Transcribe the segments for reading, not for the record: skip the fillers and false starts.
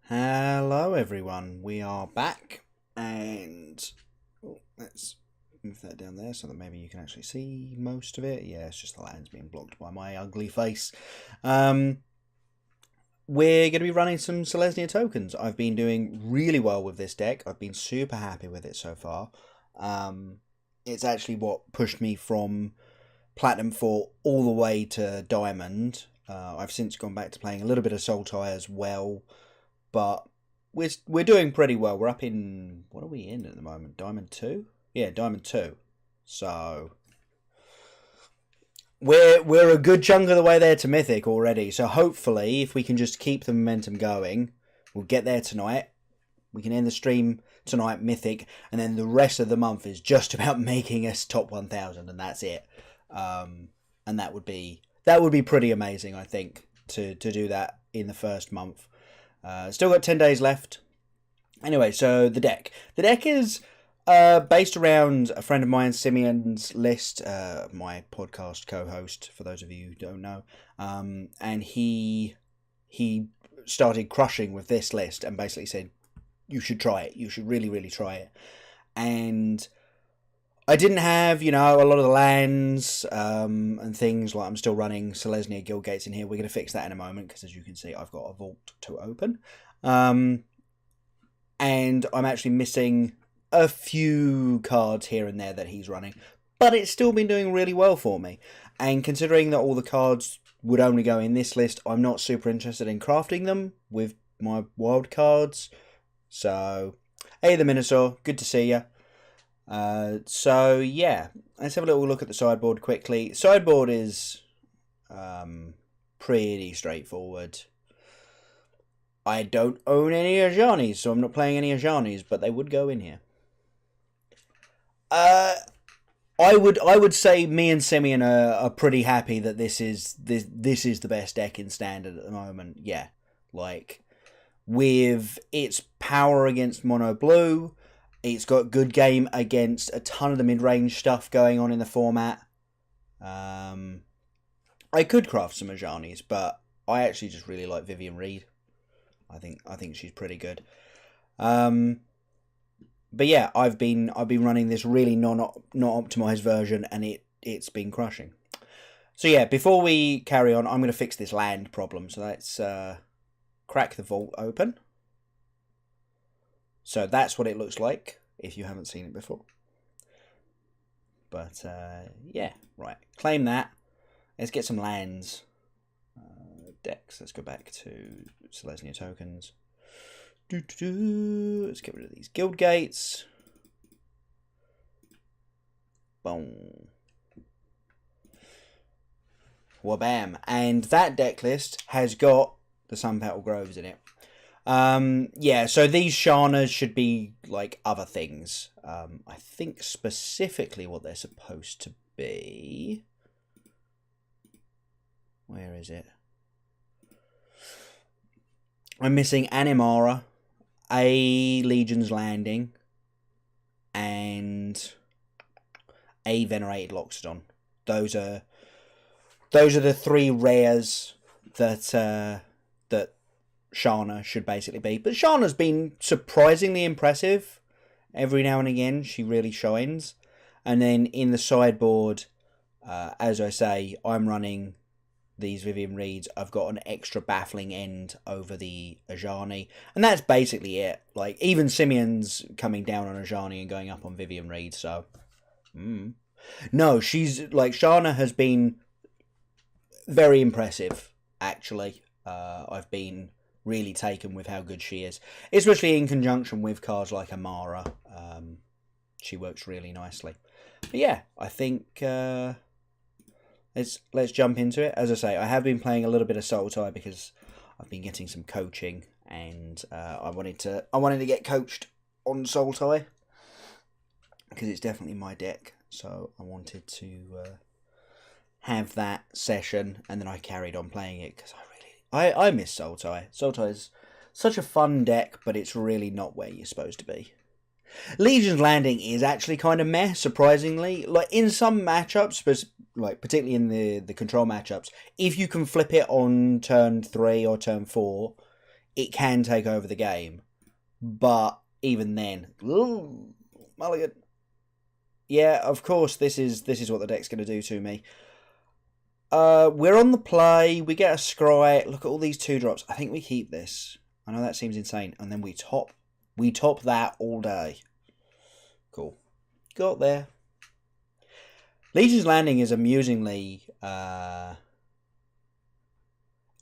Hello everyone, we are back and let's move that down there so that maybe you can actually see most of it. Yeah, it's just the land's being blocked by my ugly face. We're going to be running some Selesnya tokens. I've been doing really well with this deck. I've been super happy with it so far. It's actually what pushed me from Platinum 4 all the way to Diamond. I've since gone back to playing a little bit of Sultai as well. But we're doing pretty well. We're up in, what are we in at the moment? Diamond 2? Yeah, Diamond 2. So we're a good chunk of the way there to Mythic already. So hopefully, if we can just keep the momentum going, we'll get there tonight. We can end the stream tonight Mythic, and then the rest of the month is just about making us top 1,000, and that's it. And that would be pretty amazing, I think, to do that in the first month. Still got 10 days left. Anyway, so the deck. The deck is based around a friend of mine, Simeon's list, my podcast co-host, for those of you who don't know. And he started crushing with this list and basically said, you should try it. You should really, really try it. And I didn't have, a lot of the lands and things. Like, I'm still running Selesnya Guild Gates in here. We're going to fix that in a moment because, as you can see, I've got a vault to open. And I'm actually missing a few cards here and there that he's running. But it's still been doing really well for me. And considering that all the cards would only go in this list, I'm not super interested in crafting them with my wild cards. So, hey, the Minosaur, good to see you. So yeah, let's have a little look at the sideboard quickly. Sideboard is pretty straightforward. I don't own any Ajanis, so I'm not playing any Ajanis, but they would go in here. I would say me and Simeon are pretty happy that this is the best deck in Standard at the moment. Yeah, like with its power against mono blue. It's got good game against a ton of the mid-range stuff going on in the format. I could craft some Ajanis, but I actually just really like Vivian Reed. I think she's pretty good. But yeah, I've been running this really not optimized version, and it's been crushing. So yeah, before we carry on, I'm going to fix this land problem. So let's crack the vault open. So that's what it looks like, if you haven't seen it before. But, yeah, right. Claim that. Let's get some lands. Decks. Let's go back to Selesnya tokens. Let's get rid of these guild gates. Boom. Wabam. And that deck list has got the Sun Petal Groves in it. Yeah, so these Shanas should be like other things. I think specifically what they're supposed to be. Where is it? I'm missing Animara, a Legion's Landing, and a Venerated Loxodon. Those are the three rares that Shana should basically be. But Shana's been surprisingly impressive. Every now and again, she really shines. And then in the sideboard, as I say, I'm running these Vivian Reeds. I've got an extra baffling end over the Ajani. And that's basically it. Like, even Simeon's coming down on Ajani and going up on Vivian Reed, so... No, Shana has been very impressive, actually. I've been really taken with how good she is, especially in conjunction with cards like Amara. She works really nicely. But yeah, I think let's jump into it. As I say, I have been playing a little bit of Sultai because I've been getting some coaching, and I wanted to get coached on Sultai because it's definitely my deck. So I wanted to have that session, and then I carried on playing it because I miss Sultai. Sultai is such a fun deck, but it's really not where you're supposed to be. Legion's Landing is actually kind of meh, surprisingly. Like, in some matchups, like particularly in the control matchups, if you can flip it on turn 3 or turn 4, it can take over the game. But even then, ooh, mulligan. Yeah, of course, this is what the deck's going to do to me. We're on the play. We get a scry. Look at all these 2-drops. I think we keep this. I know that seems insane. And then we top that all day. Cool. Got there. Legion's Landing is amusingly...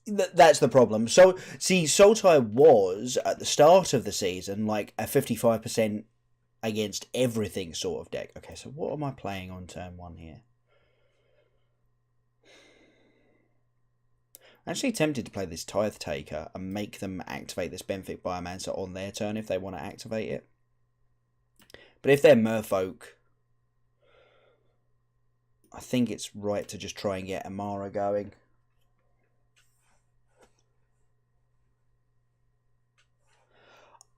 that's the problem. So, see, Sultai was, at the start of the season, like a 55% against everything sort of deck. Okay, so what am I playing on turn 1 here? I'm actually tempted to play this Tithe Taker and make them activate this Benthic Biomancer on their turn if they want to activate it. But if they're Merfolk, I think it's right to just try and get Amara going.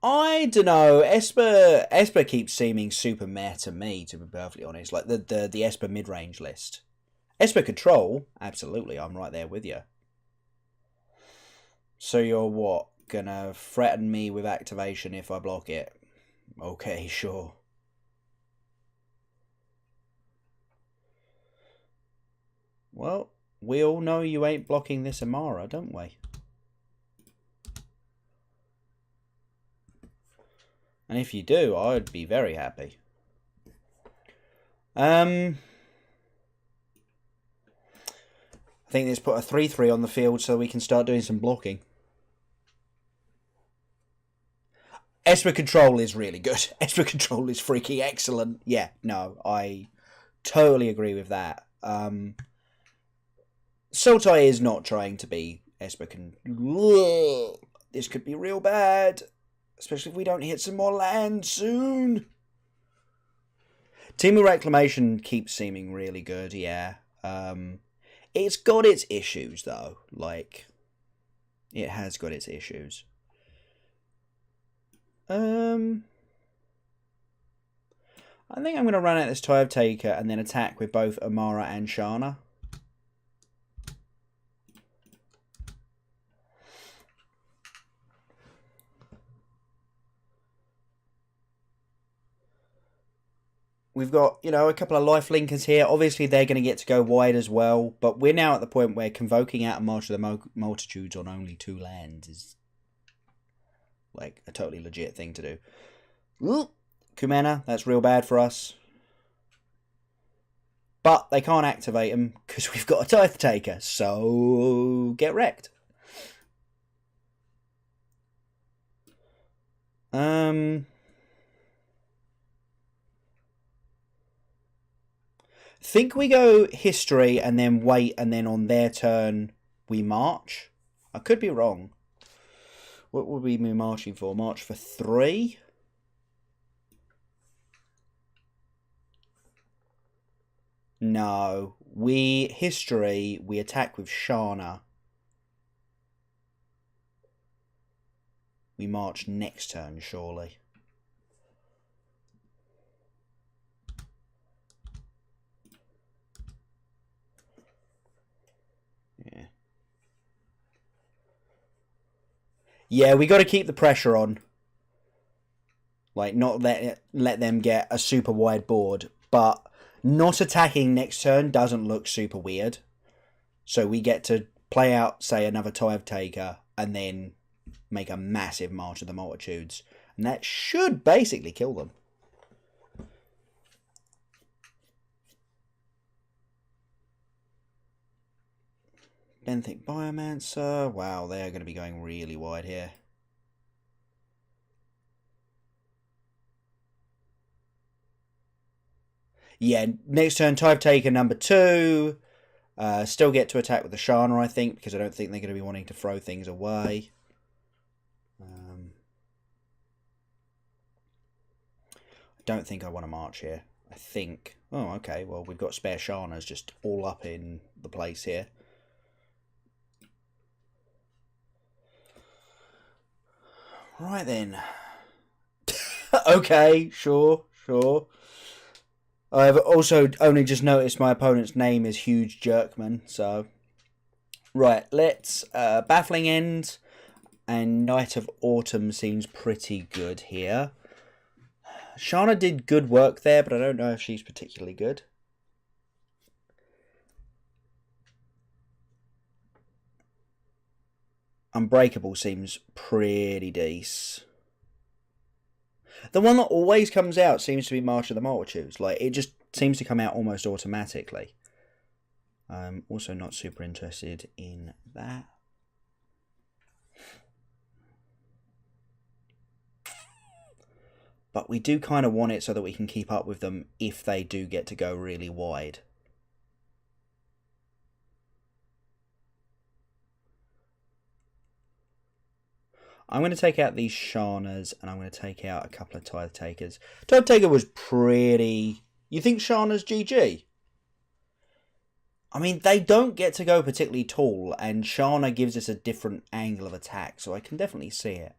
I don't know. Esper keeps seeming super meh to me, to be perfectly honest. Like the Esper mid-range list. Esper Control, absolutely, I'm right there with you. So you're what? Gonna threaten me with activation if I block it? Okay, sure. Well, we all know you ain't blocking this Amara, don't we? And if you do, I'd be very happy. I think let's put a 3-3 on the field so we can start doing some blocking. Esper Control is really good. Esper Control is freaking excellent. Yeah, no, I totally agree with that. Sultai is not trying to be Esper Control. This could be real bad. Especially if we don't hit some more land soon. Team of Reclamation keeps seeming really good, yeah. It's got its issues, though. Like, it has got its issues. I think I'm going to run out this Tithe Taker and then attack with both Amara and Shana. We've got, you know, a couple of life linkers here. Obviously, they're going to get to go wide as well. But we're now at the point where convoking out a March of the Multitudes on only 2 lands is, like, a totally legit thing to do. Ooh, Kumena, that's real bad for us. But they can't activate them because we've got a Tithe Taker. So, get wrecked. Think we go history and then wait and then on their turn we march. I could be wrong. What would we be marching for? March for 3? No. We attack with Shana. We march next turn, surely. Yeah, we got to keep the pressure on. Like, not let them get a super wide board. But not attacking next turn doesn't look super weird. So we get to play out, say, another Tithe Taker, and then make a massive March of the Multitudes. And that should basically kill them. Benthic Biomancer. Wow, they're going to be going really wide here. Yeah, next turn, Tithe Taker number 2. Still get to attack with the Shana, I think, because I don't think they're going to be wanting to throw things away. I don't think I want to march here. I think... Oh, okay, well, we've got spare Shanas just all up in the place here. Right then. Okay, sure. I've also only just noticed my opponent's name is Huge Jerkman, so... Right, let's... Baffling End. and Knight of Autumn seems pretty good here. Shana did good work there, but I don't know if she's particularly good. Unbreakable seems pretty decent. The one that always comes out seems to be March of the Multitudes. Like, it just seems to come out almost automatically. I'm also not super interested in that. But we do kind of want it so that we can keep up with them if they do get to go really wide. I'm going to take out these Shanas, and I'm going to take out a couple of Tithe Takers. Tithe Taker was pretty... You think Shana's GG? I mean, they don't get to go particularly tall, and Shana gives us a different angle of attack, so I can definitely see it.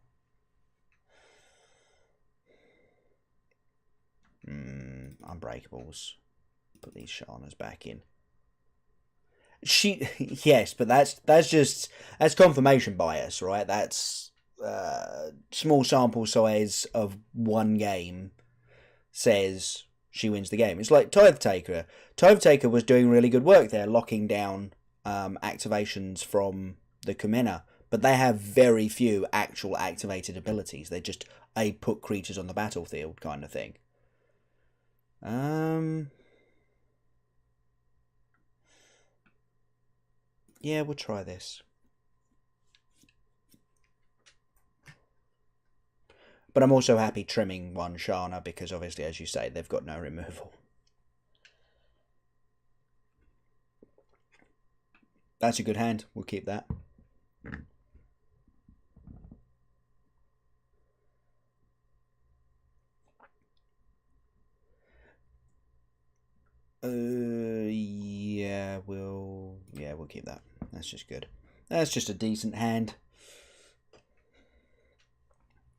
Unbreakables. Put these Shanas back in. Yes, but that's confirmation bias, right? That's small sample size of one game says she wins the game. It's like Tithe Taker. Tithe Taker was doing really good work there, locking down activations from the Kumena, but they have very few actual activated abilities. They're just a put creatures on the battlefield kind of thing. Yeah, we'll try this. But I'm also happy trimming one Shana because obviously, as you say, they've got no removal. That's a good hand. We'll keep that. Yeah, we'll keep that. That's just good. That's just a decent hand.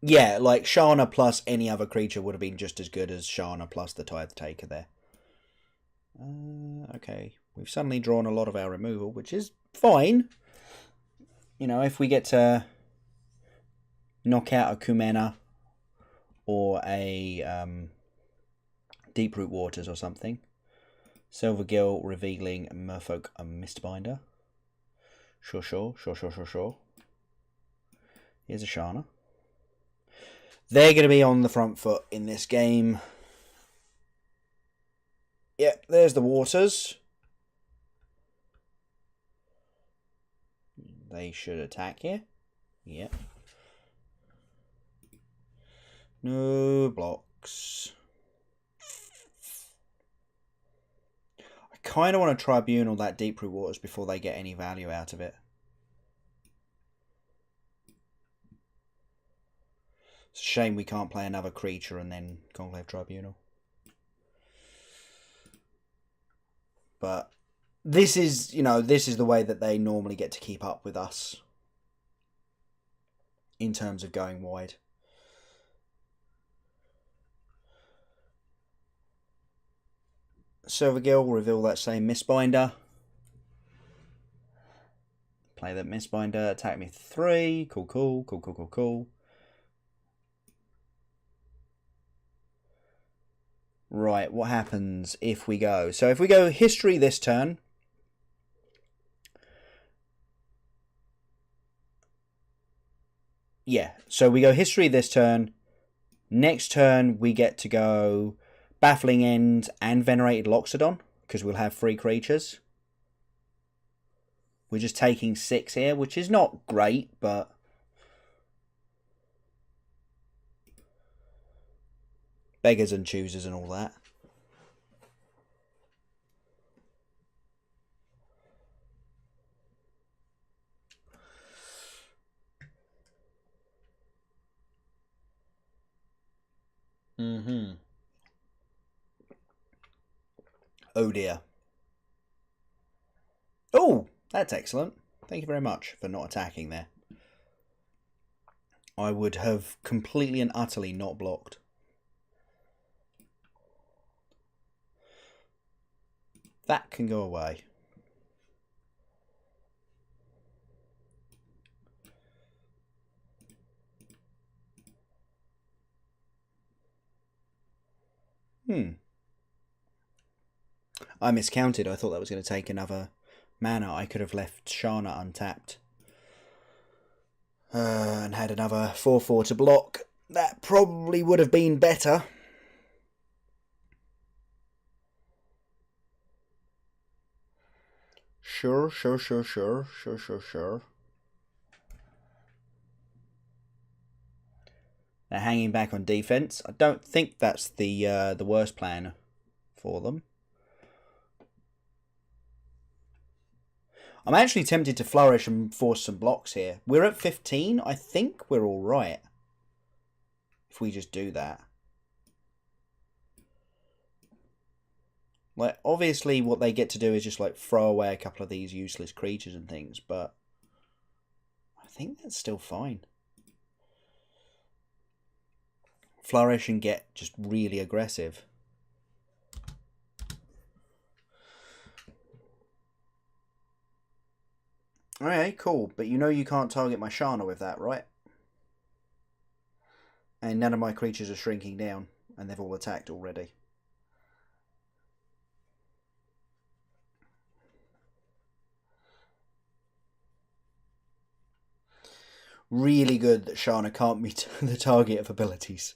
Yeah, like Shana plus any other creature would have been just as good as Shana plus the Tithe Taker there. Okay, we've suddenly drawn a lot of our removal, which is fine. You know, if we get to knock out a Kumena or a Deeproot Waters or something. Silvergill, Revealing, Merfolk, and Mistbinder. Sure. Here's a Shana. They're going to be on the front foot in this game. Yep, there's the Waters. They should attack here. Yep. No blocks. I kind of want to Tribunal that Deeproot Waters before they get any value out of it. It's a shame we can't play another creature and then Conclave Tribunal. But this is, you know, this is the way that they normally get to keep up with us in terms of going wide. Silvergill, reveal that same Mistbinder. Play that Mistbinder, attack me 3. Cool. Right, what happens if we go? So if we go History this turn, yeah, so we go History this turn. Next turn, we get to go Baffling End and Venerated Loxodon, because we'll have 3 creatures. We're just taking 6 here, which is not great, but... Beggars and choosers and all that. Oh dear. Oh, that's excellent. Thank you very much for not attacking there. I would have completely and utterly not blocked. That can go away. I miscounted. I thought that was going to take another mana. I could have left Shana untapped. And had another 4/4 to block. That probably would have been better. Sure. They're hanging back on defense. I don't think that's the worst plan for them. I'm actually tempted to flourish and force some blocks here. We're at 15. I think we're all right if we just do that. Like, obviously what they get to do is just like throw away a couple of these useless creatures and things, but I think that's still fine. Flourish and get just really aggressive. Okay, cool. But you know you can't target my Shana with that, right? And none of my creatures are shrinking down, and they've all attacked already. Really good that Shana can't meet the target of abilities.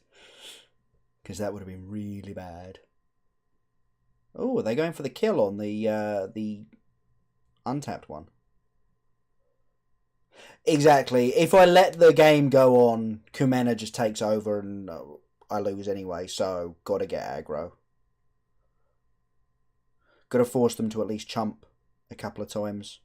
Because that would have been really bad. Oh, are they going for the kill on the untapped one? Exactly. If I let the game go on, Kumena just takes over and I lose anyway, so gotta get aggro. Gotta force them to at least chump a couple of times.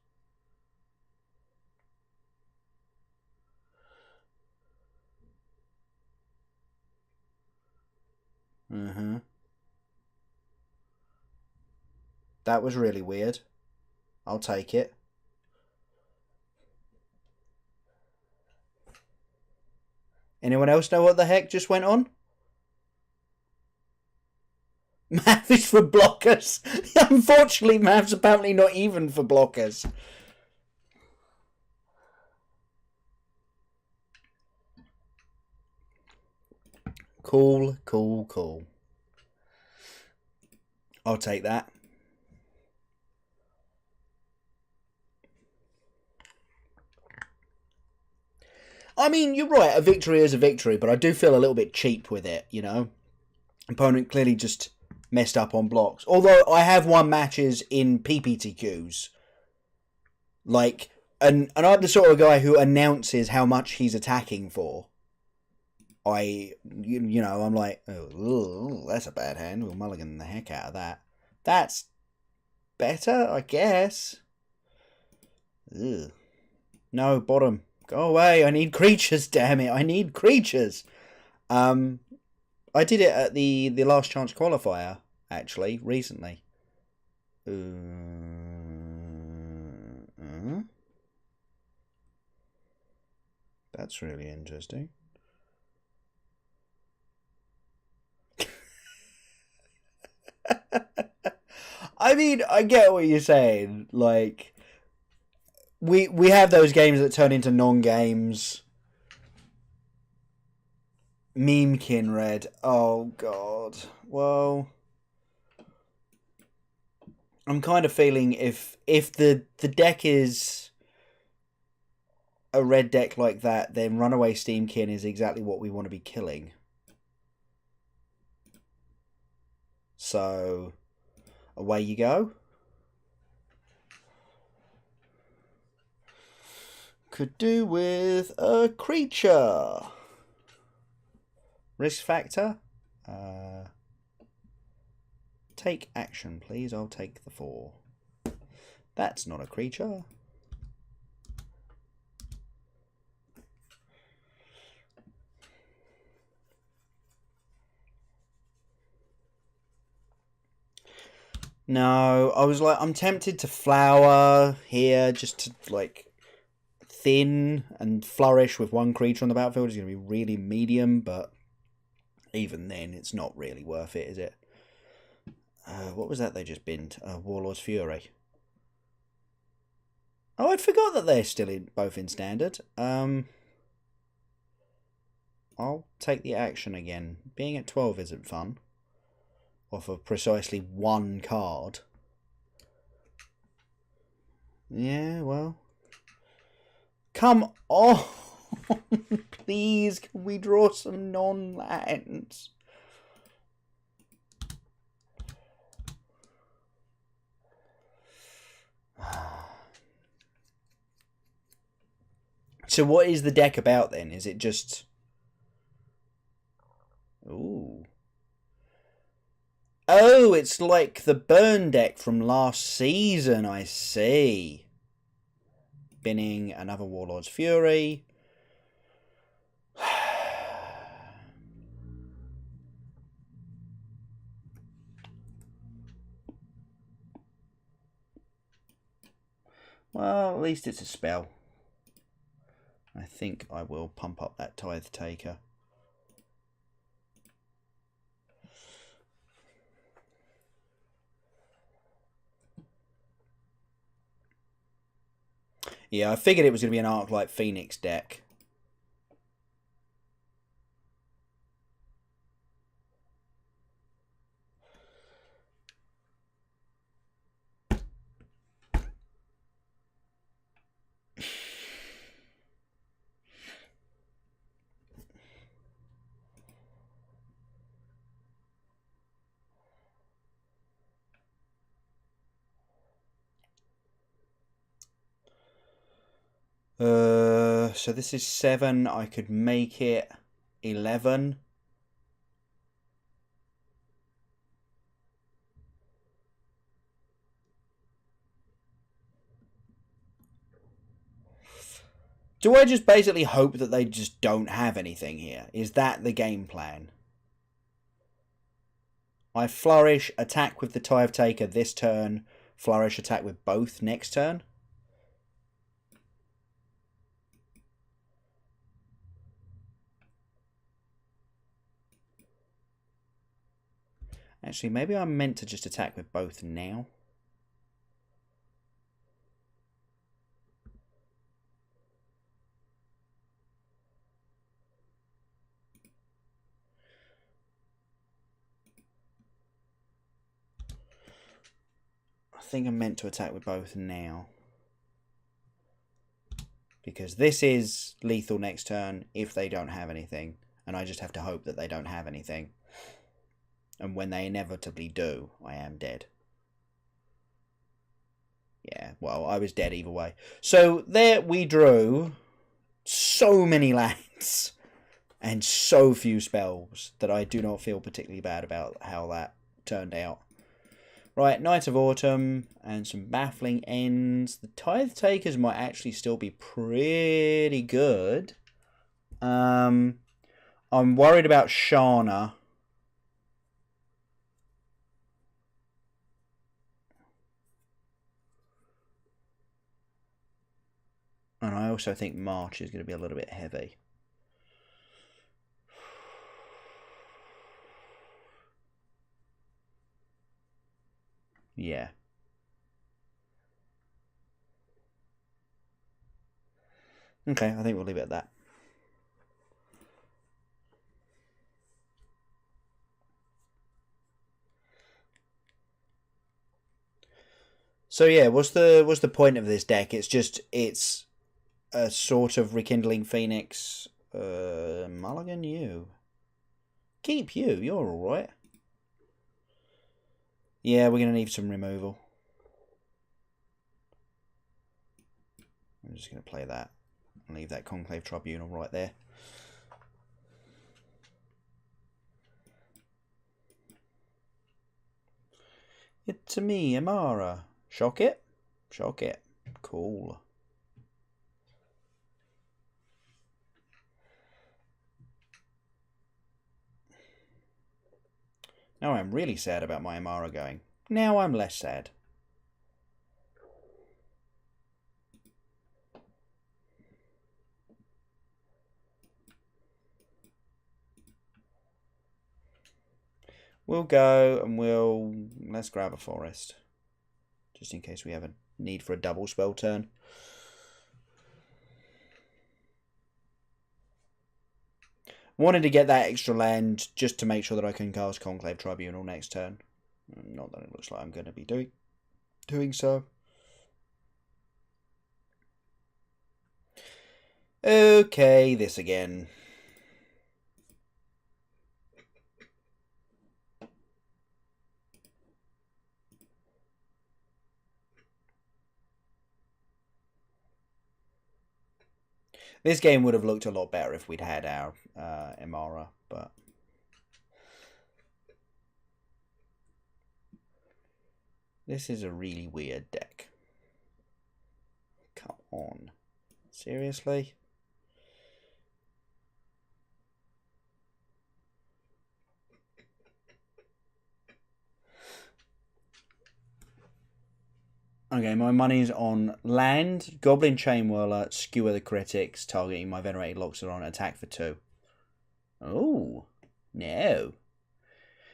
That was really weird. I'll take it. Anyone else know what the heck just went on? Math is for blockers. Unfortunately, math's apparently not even for blockers. Cool. I'll take that. I mean, you're right, a victory is a victory, but I do feel a little bit cheap with it, you know? Opponent clearly just messed up on blocks. Although I have won matches in PPTQs. Like, and I'm the sort of guy who announces how much he's attacking for. You know, I'm like, oh, that's a bad hand. We'll mulligan the heck out of that. That's better, I guess. Ugh. No, bottom. Go away. I need creatures, damn it. I need creatures. I did it at the last chance qualifier, actually, recently. That's really interesting. I mean, I get what you're saying. Like, we have those games that turn into non-games. Meme Kinred. Oh, God. Well, I'm kind of feeling if the deck is a red deck like that, then Runaway Steamkin is exactly what we want to be killing. So, away you go. Could do with a creature. Risk factor. Take action, please. I'll take the 4. That's not a creature. No, I was like, I'm tempted to flower here just to, like, thin and flourish with one creature on the battlefield is going to be really medium, but even then, it's not really worth it, is it? What was that they just binned? Warlord's Fury. Oh, I'd forgot that they're still both in standard. I'll take the action again. Being at 12 isn't fun. off of precisely one card. Yeah, well. Come on! Please, can we draw some non-lands? So what is the deck about then? Is it just... Ooh. Oh, it's like the burn deck from last season, I see. Binning another Warlord's Fury. Well, at least it's a spell. I think I will pump up that Tithe Taker. Yeah, I figured it was going to be an Arclight Phoenix deck. So this is 7. I could make it 11. Do I just basically hope that they just don't have anything here? Is that the game plan? I flourish, attack with the Tithe Taker this turn, flourish, attack with both next turn? Actually, maybe I'm meant to just attack with both now. I think I'm meant to attack with both now. Because this is lethal next turn if they don't have anything. And I just have to hope that they don't have anything. And when they inevitably do, I am dead. Yeah, well, I was dead either way. So there we drew so many lands and so few spells that I do not feel particularly bad about how that turned out. Right, Knight of Autumn and some baffling ends. The Tithe Takers might actually still be pretty good. I'm worried about Shana. And I also think March is going to be a little bit heavy. Yeah. Okay, I think we'll leave it at that. So yeah, what's the point of this deck? It's a sort of Rekindling Phoenix. Mulligan you. Keep you, you're alright. Yeah, we're gonna need some removal. I'm just gonna play that and leave that Conclave Tribunal right there. It's me, Amara. Shock it? Shock it. Cool. Now I'm really sad about my Amara going. Now I'm less sad. We'll go and let's grab a forest. Just in case we have a need for a double spell turn. Wanted to get that extra land just to make sure that I can cast Conclave Tribunal next turn. Not that it looks like I'm going to be doing so. Okay, this again. This game would have looked a lot better if we'd had our Imara, but... This is a really weird deck. Come on. Seriously? Okay, my money's on land, Goblin Chainwhirler, Skewer the Critics, targeting my Venerated Loxodon, attack for 2. Oh, no.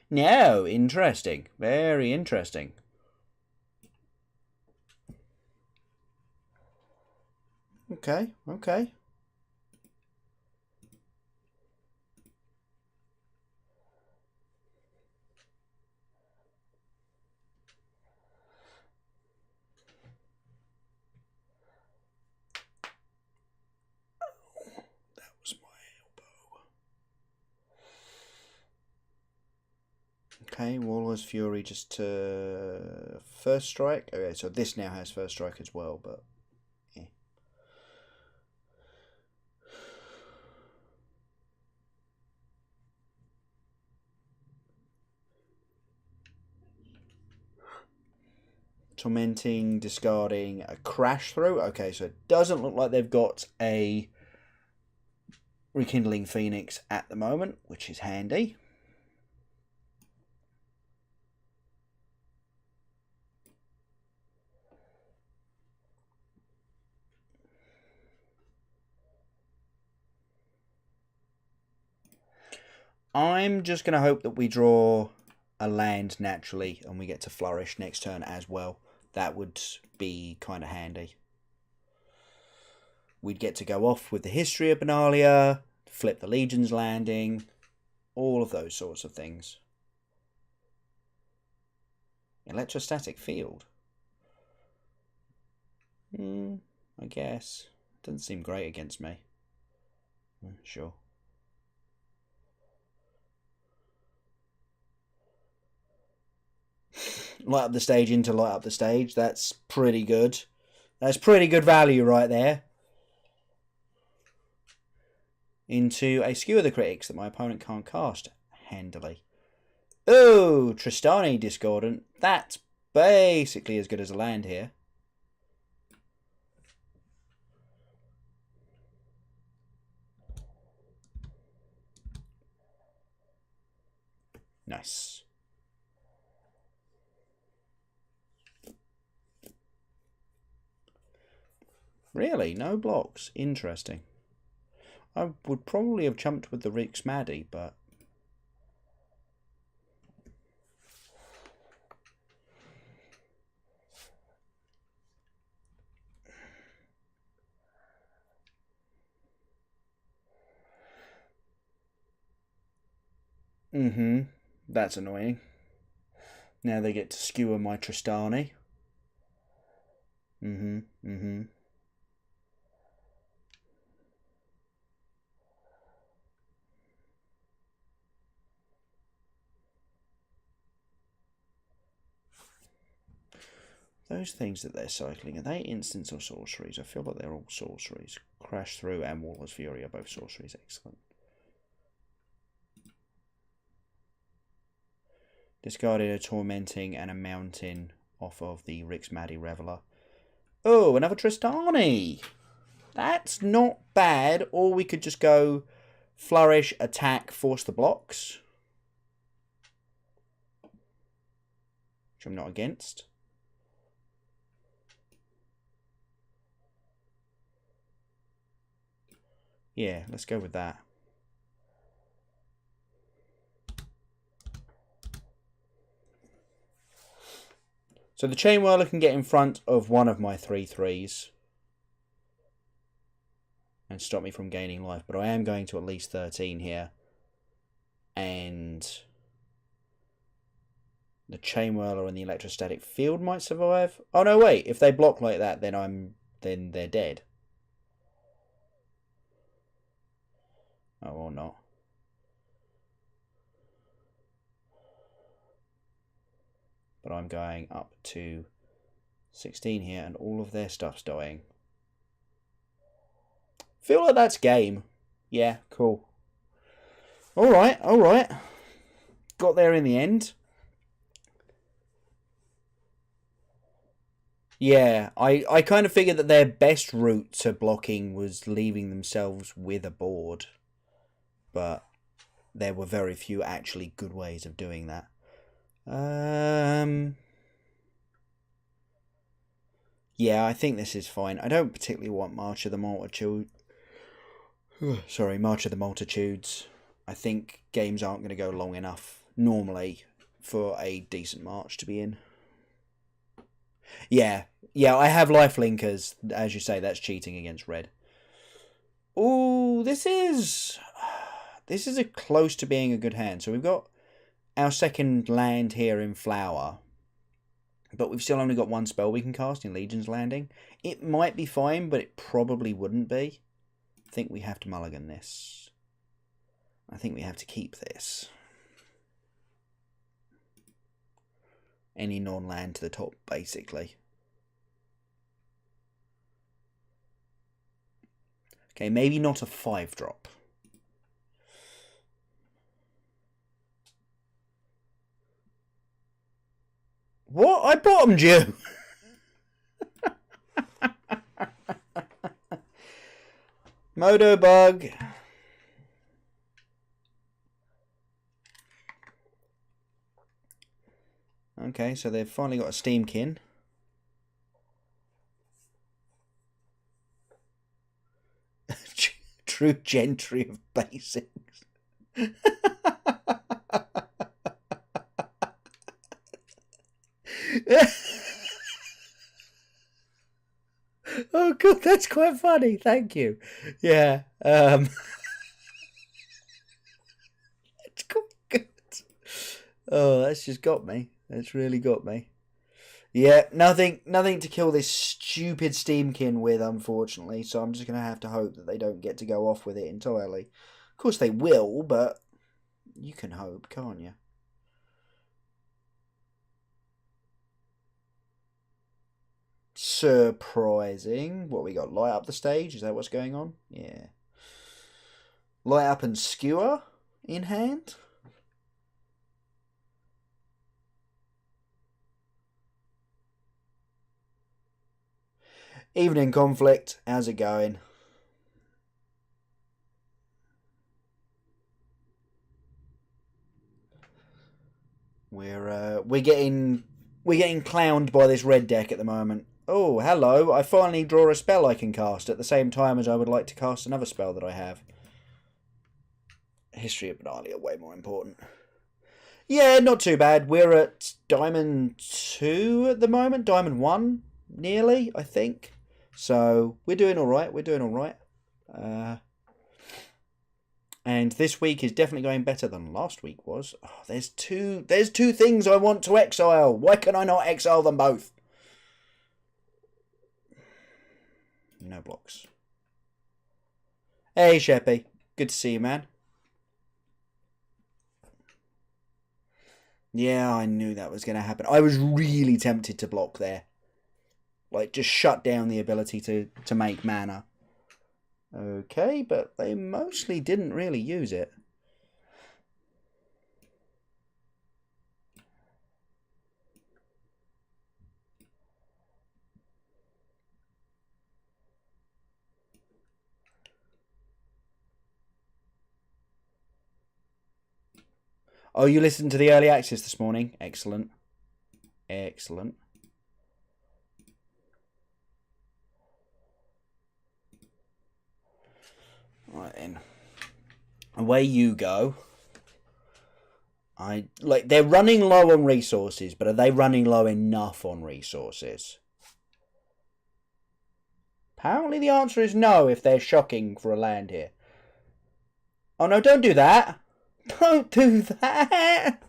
No, interesting. Very interesting. Okay, okay. That was my elbow. Okay, Waller's Fury just to first strike. Okay, so this now has first strike as well, but... Tormenting, discarding, a crash through. Okay, so it doesn't look like they've got a Rekindling Phoenix at the moment, which is handy. I'm just going to hope that we draw a land naturally and we get to flourish next turn as well. That would be kind of handy. We'd get to go off with the History of Benalia, flip the Legion's Landing, all of those sorts of things. Electrostatic Field. I guess. Doesn't seem great against me. Sure. Light up the stage into light up the stage. That's pretty good. That's pretty good value right there. Into a Skewer the Critics that my opponent can't cast handily. Oh, Tristani Discordant. That's basically as good as a land here. Nice. Really? No blocks? Interesting. I would probably have jumped with the Rix Maddie, but... That's annoying. Now they get to skewer my Tristani. Those things that they're cycling, are they instants or sorceries? I feel like they're all sorceries. Crash Through and Waller's Fury are both sorceries. Excellent. Discarded a Tormenting and a Mountain off of the Rix Maddie Reveler. Oh, another Tristani! That's not bad. Or we could just go Flourish, Attack, Force the Blocks. Which I'm not against. Yeah, let's go with that. So the Chainwhirler can get in front of one of my 3/3. and stop me from gaining life. But I am going to at least 13 here. And the Chain Whirler and the Electrostatic Field might survive. Oh no, wait. If they block like that, then they're dead. Oh, or not. But I'm going up to 16 here, and all of their stuff's dying. Feel like that's game. Yeah, cool. Alright, alright. Got there in the end. Yeah, I kind of figured that their best route to blocking was leaving themselves with a board. But there were very few actually good ways of doing that. Yeah, I think this is fine. I don't particularly want March of the Multitude. Sorry, March of the Multitudes. I think games aren't going to go long enough normally for a decent march to be in. Yeah, I have life linkers. As you say, that's cheating against red. Ooh, this is a close to being a good hand. So we've got our second land here in Flower. But we've still only got one spell we can cast in Legion's Landing. It might be fine, but it probably wouldn't be. I think we have to mulligan this. I think we have to keep this. Any non-land to the top, basically. Okay, maybe not a 5-drop. What? I bottomed you! Modo bug. Okay, so they've finally got a Steamkin. True gentry of basics. Oh, good. That's quite funny. Thank you. Yeah. It's quite good. Oh, that's just got me. That's really got me. Yeah, nothing to kill this stupid Steamkin with, unfortunately. So I'm just going to have to hope that they don't get to go off with it entirely. Of course they will, but you can hope, can't you? Surprising. What we got? Light up the stage? Is that what's going on? Yeah. Light up and skewer in hand. Evening Conflict. How's it going? We're getting clowned by this red deck at the moment. Oh, hello. I finally draw a spell I can cast at the same time as I would like to cast another spell that I have. History of Benalia, way more important. Yeah, not too bad. We're at Diamond 2 at the moment. Diamond 1, nearly, I think. So, we're doing alright. And this week is definitely going better than last week was. Oh, there's two things I want to exile. Why can I not exile them both? No blocks. Hey, Sheppy. Good to see you, man. Yeah, I knew that was going to happen. I was really tempted to block there. Like, just shut down the ability to make mana. Okay, but they mostly didn't really use it. Oh, you listened to the early access this morning? Excellent. Excellent. Right then. Away you go. They're running low on resources, but are they running low enough on resources? Apparently the answer is no if they're shocking for a land here. Oh no, don't do that! Don't do that!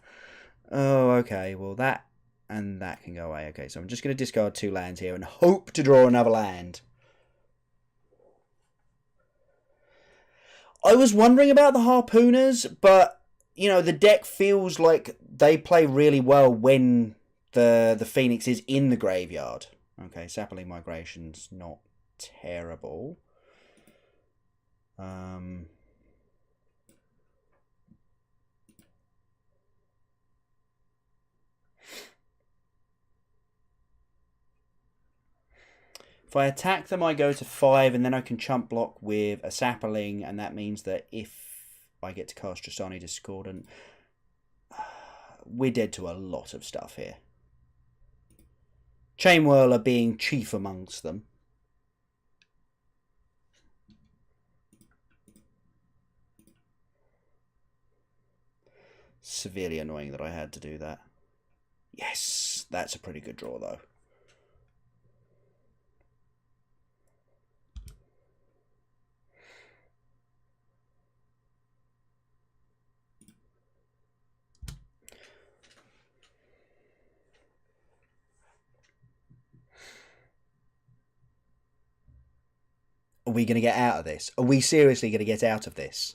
Oh, okay, well that and that can go away. Okay, so I'm just going to discard 2 lands here and hope to draw another land. I was wondering about the Harpooners, but, you know, the deck feels like they play really well when the Phoenix is in the graveyard. Okay, Sapling Migration's not terrible. If I attack them, I go to 5, and then I can chump block with a Sapling, and that means that if I get to cast Tristani Discordant, we're dead to a lot of stuff here. Chain Whirler being chief amongst them. Severely annoying that I had to do that. Yes, that's a pretty good draw, though. Are we going to get out of this? Are we seriously going to get out of this?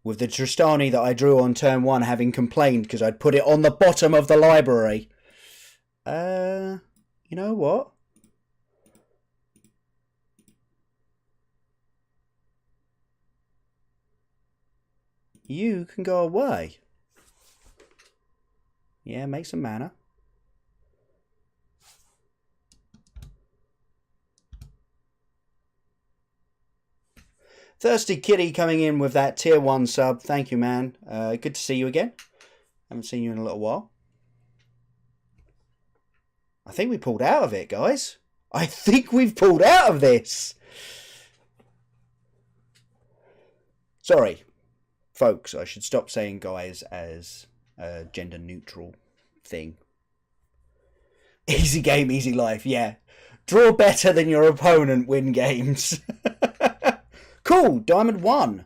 With the Tristani that I drew on turn 1 having complained because I'd put it on the bottom of the library. You know what? You can go away. Yeah, make some mana. Thirsty Kitty coming in with that tier 1 sub. Thank you, man. Good to see you again. Haven't seen you in a little while. I think we pulled out of it, guys. I think we've pulled out of this. Sorry, folks. I should stop saying guys as a gender neutral thing. Easy game, easy life. Yeah. Draw better than your opponent, win games. Cool, Diamond 1.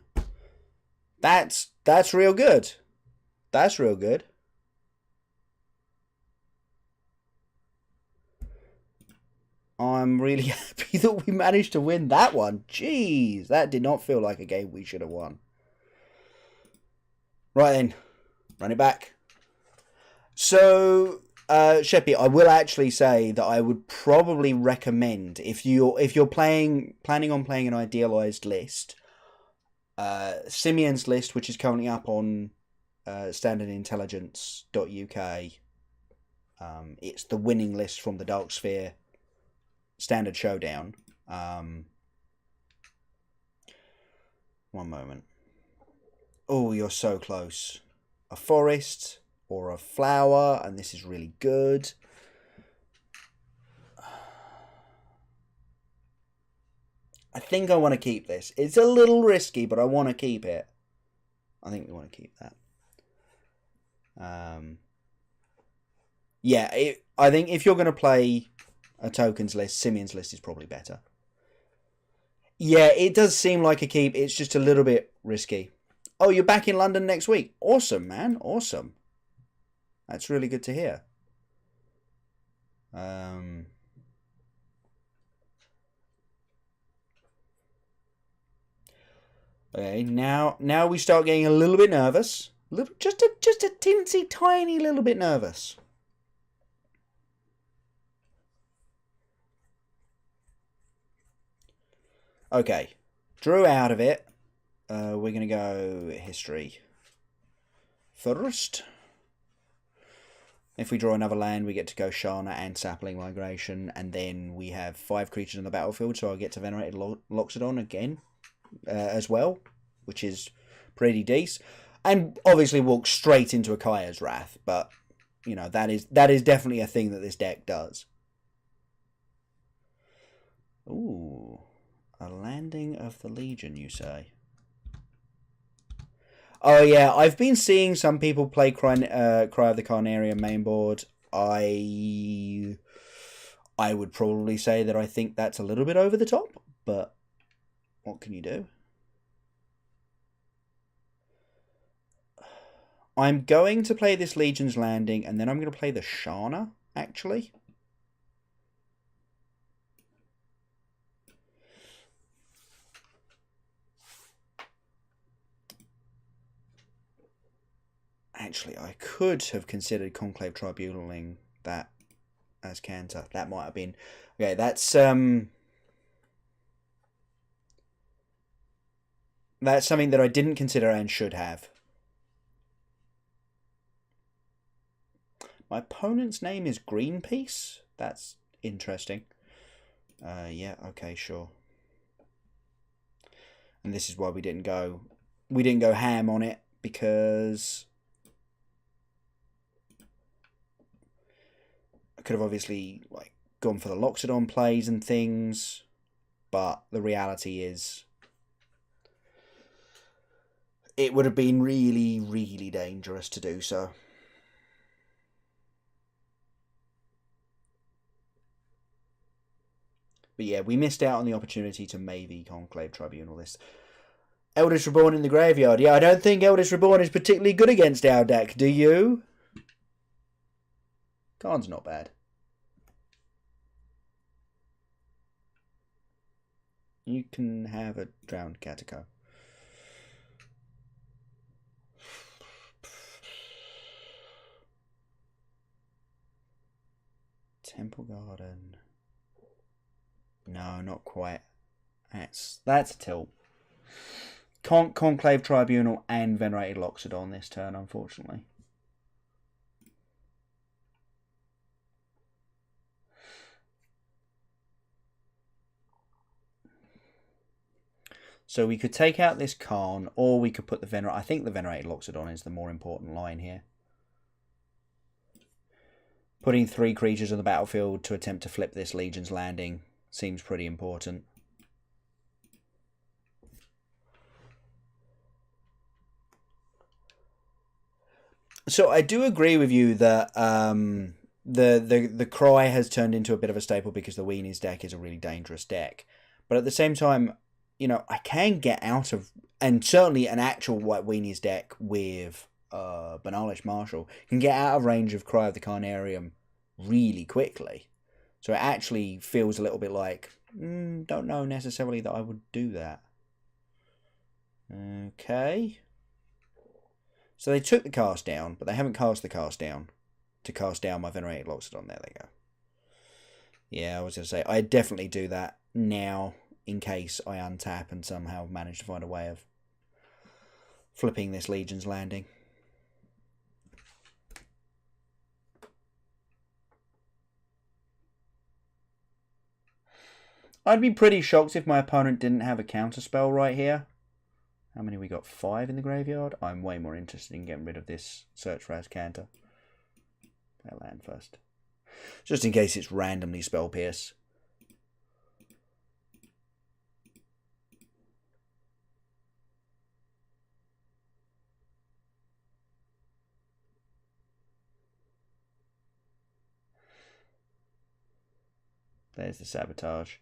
That's real good. That's real good. I'm really happy that we managed to win that one. Jeez, that did not feel like a game we should have won. Right then, run it back. So, Sheppy, I will actually say that I would probably recommend if you're planning on playing an idealized list, Simeon's list, which is currently up on standardintelligence.uk. It's the winning list from the Dark Sphere Standard Showdown. One moment. Oh, you're so close. A forest or a flower, and this is really good. I think I want to keep this. It's a little risky, but I want to keep it. I think we want to keep that. Yeah, I think if you're going to play a tokens list, Simeon's list is probably better. Yeah, it does seem like a keep. It's just a little bit risky. Oh, you're back in London next week. Awesome, man. Awesome. That's really good to hear. Okay, now we start getting a little bit nervous. Just a teensy tiny little bit nervous. Okay, drew out of it. We're going to go history first. If we draw another land, we get to go Shana and Sapling Migration, and then we have 5 creatures on the battlefield, so I get to Venerated Loxodon again as well, which is pretty decent. And obviously walk straight into a Kaya's Wrath, but, you know, that is definitely a thing that this deck does. Ooh, a Landing of the Legion, you say? Oh yeah, I've been seeing some people play Cry of the Carnarian mainboard. I would probably say that I think that's a little bit over the top, but what can you do? I'm going to play this Legion's Landing, and then I'm going to play the Shana, actually. Actually, I could have considered Conclave Tribunaling that as Cantor. That might have been... Okay, that's something that I didn't consider and should have. My opponent's name is Greenpeace? That's interesting. Yeah, okay, sure. And this is why we didn't go ham on it, because I could have obviously like gone for the Loxodon plays and things, but the reality is it would have been really, really dangerous to do so. But yeah, we missed out on the opportunity to maybe Conclave Tribunal this. Eldest Reborn in the graveyard. Yeah, I don't think Eldest Reborn is particularly good against our deck, do you? Khan's not bad. You can have a drowned Catico. Temple Garden. No, not quite. That's a tilt. Conclave Tribunal and Venerated Loxodon this turn, unfortunately. So we could take out this Khan, or we could put the Venerated... I think the Venerated Loxodon is the more important line here. Putting 3 creatures on the battlefield to attempt to flip this Legion's Landing seems pretty important. So I do agree with you that the Cry has turned into a bit of a staple because the Weenies deck is a really dangerous deck. But at the same time, you know, I can get out of... And certainly an actual White Weenies deck with Banalish Marshall can get out of range of Cry of the Carnarium really quickly. So it actually feels a little bit like, don't know necessarily that I would do that. Okay. So they took the cast down, but they haven't cast the cast down to cast down my Venerated Loxodon. There they go. Yeah, I was going to say, I definitely do that now in case I untap and somehow manage to find a way of flipping this Legion's Landing. I'd be pretty shocked if my opponent didn't have a counterspell right here. How many we got? 5 in the graveyard? I'm way more interested in getting rid of this Search for Azcanta. I'll land first. Just in case it's randomly Spell Pierce. There's the Sabotage.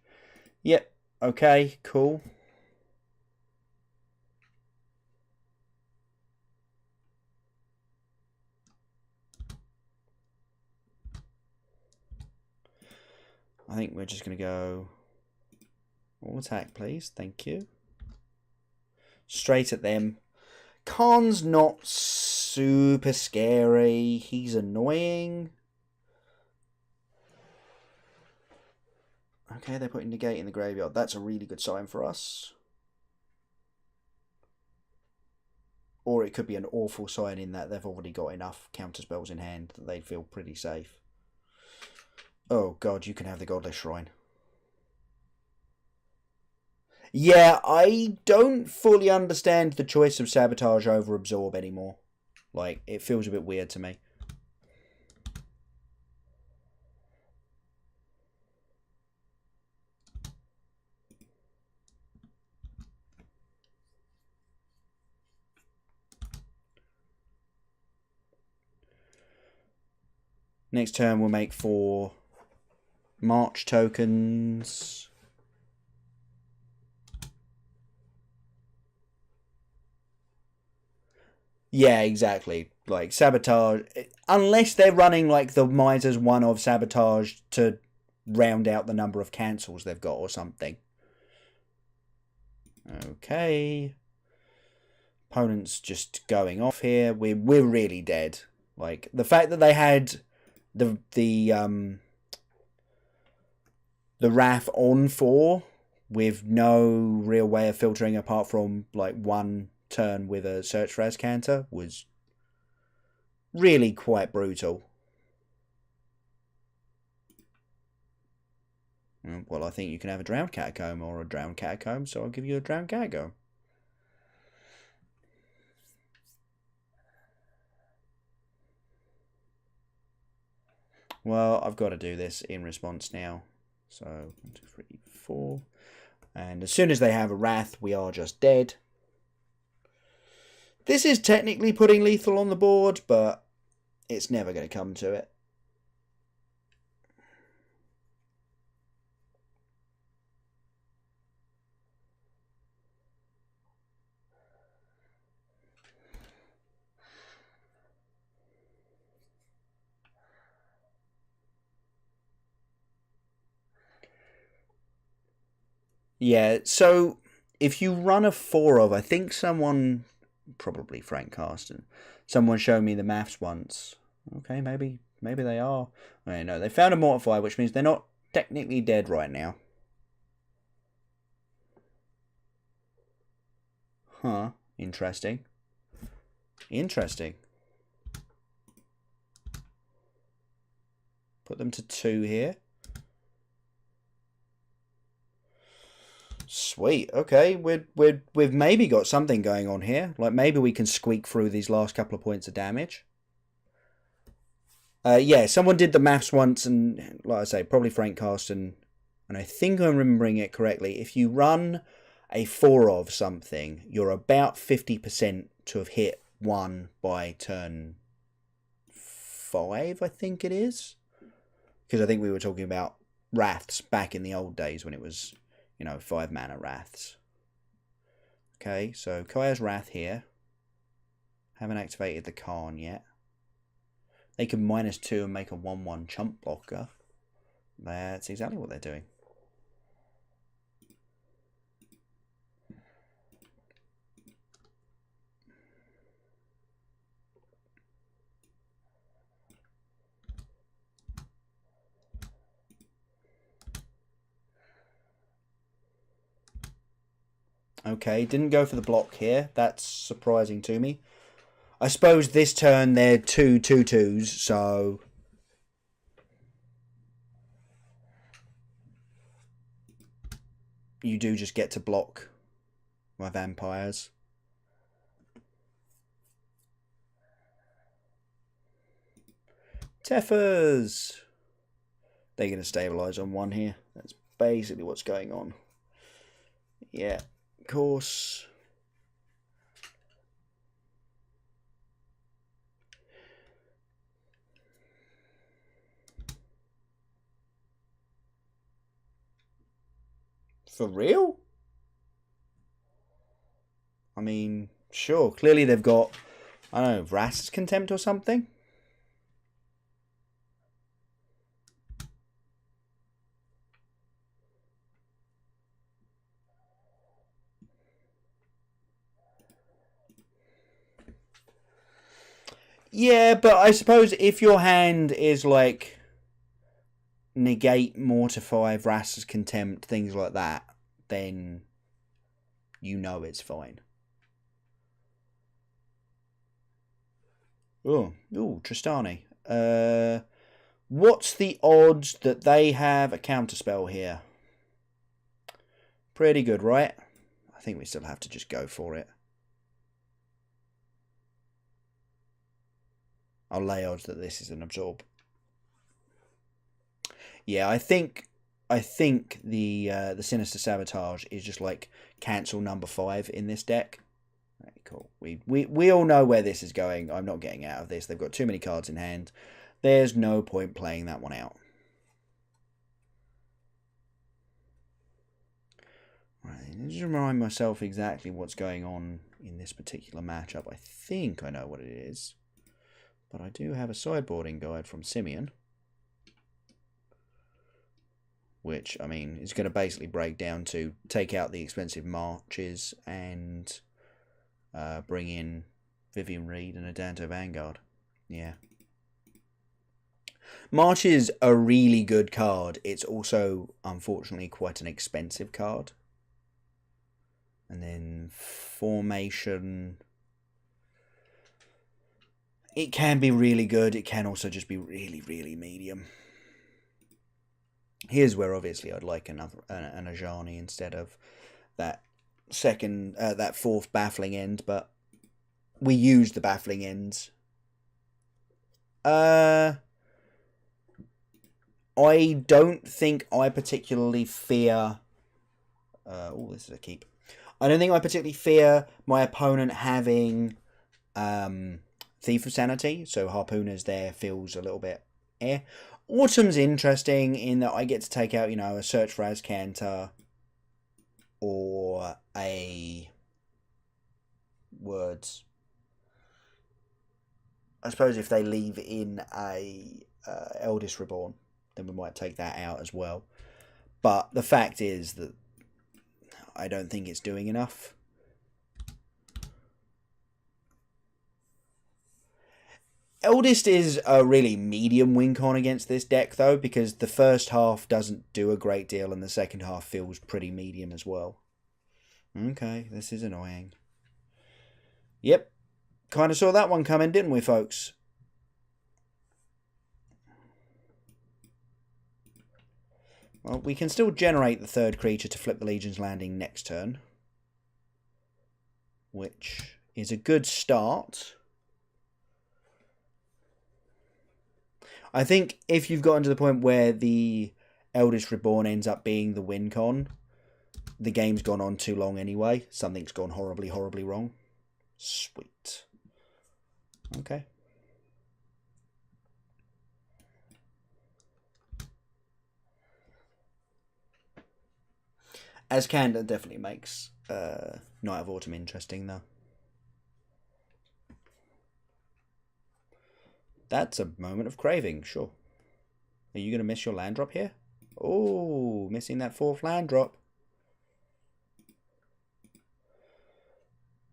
Yep. Okay, cool. I think we're just going to go all attack, please. Thank you. Straight at them. Khan's not super scary. He's annoying. Okay, they're putting Negate in the graveyard. That's a really good sign for us. Or it could be an awful sign in that they've already got enough counterspells in hand that they feel pretty safe. Oh god, you can have the Godless Shrine. Yeah, I don't fully understand the choice of Sabotage over Absorb anymore. Like, it feels a bit weird to me. Next turn we'll make 4 March tokens. Yeah, exactly. Like sabotage, unless they're running like the Miser's one of sabotage to round out the number of cancels they've got or something. Okay. Opponent's just going off here. We're really dead. Like the fact that they had the Wrath on 4 with no real way of filtering apart from like one turn with a Search for Azcanta was really quite brutal. Well, I think you can have a Drowned Catacomb or a Drowned Catacomb, so I'll give you a Drowned Catacomb. Well, I've got to do this in response now. So, 1, 2, 3, 4. And as soon as they have a Wrath, we are just dead. This is technically putting lethal on the board, but it's never going to come to it. Yeah, so if you run a 4 of, I think someone, probably Frank Carsten, someone showed me the maths once. Okay, maybe they are. I know they found a Mortify, which means they're not technically dead right now. Huh, interesting. Interesting. Put them to 2 here. Sweet. Okay, we've maybe got something going on here. Like maybe we can squeak through these last couple of points of damage. Yeah, someone did the maths once, and like I say, probably Frank Carsten, and I think I'm remembering it correctly. If you run a 4 of something, you're about 50% to have hit 1 by turn 5, I think it is. Because I think we were talking about Wraths back in the old days when it was, 5 mana Wraths. Okay, so Kaya's Wrath here. Haven't activated the Khan yet. They can -2 and make a 1/1 chump blocker. That's exactly what they're doing. Okay, didn't go for the block here. That's surprising to me. I suppose this turn they're 2/2/2s, so you do just get to block my vampires. Teffers! They're going to stabilise on 1 here. That's basically what's going on. Yeah, of course. For real? I mean, sure. Clearly they've got, I don't know, Vrask's Contempt or something? Yeah, but I suppose if your hand is like negate, mortify, Vrask's Contempt, things like that, then it's fine. Oh, Tristani. What's the odds that they have a counterspell here? Pretty good, right? I think we still have to just go for it. I'll lay odds that this is an absorb. Yeah, I think the Sinister Sabotage is just like cancel number 5 in this deck. Right, cool. We all know where this is going. I'm not getting out of this. They've got too many cards in hand. There's no point playing that one out. Right, let's just remind myself exactly what's going on in this particular matchup. I think I know what it is. But I do have a sideboarding guide from Simeon. Which, I mean, is going to basically break down to take out the expensive marches and bring in Vivian Reed and a Danto Vanguard. Yeah. March is a really good card. It's also, unfortunately, quite an expensive card. And then Formation. It can be really good. It can also just be really, really medium. Here's where, obviously, I'd like an Ajani instead of that fourth baffling end, but we use the baffling ends. I don't think I particularly fear... this is a keep. I don't think I particularly fear my opponent having Thief of Sanity, so Harpooners there feels a little bit Autumn's interesting in that I get to take out, a Search for Azcanta or a... Words. I suppose if they leave in a Eldest Reborn, then we might take that out as well. But the fact is that I don't think it's doing enough. Eldest is a really medium win con against this deck, though, because the first half doesn't do a great deal and the second half feels pretty medium as well. Okay, this is annoying. Yep, kind of saw that one coming, didn't we, folks? Well, we can still generate the third creature to flip the Legion's Landing next turn, which is a good start. I think if you've gotten to the point where the Eldest Reborn ends up being the win con, the game's gone on too long anyway. Something's gone horribly, horribly wrong. Sweet. Okay. Azcanta definitely makes Night of Autumn interesting, though. That's a moment of craving, sure. Are you going to miss your land drop here? Oh, missing that fourth land drop.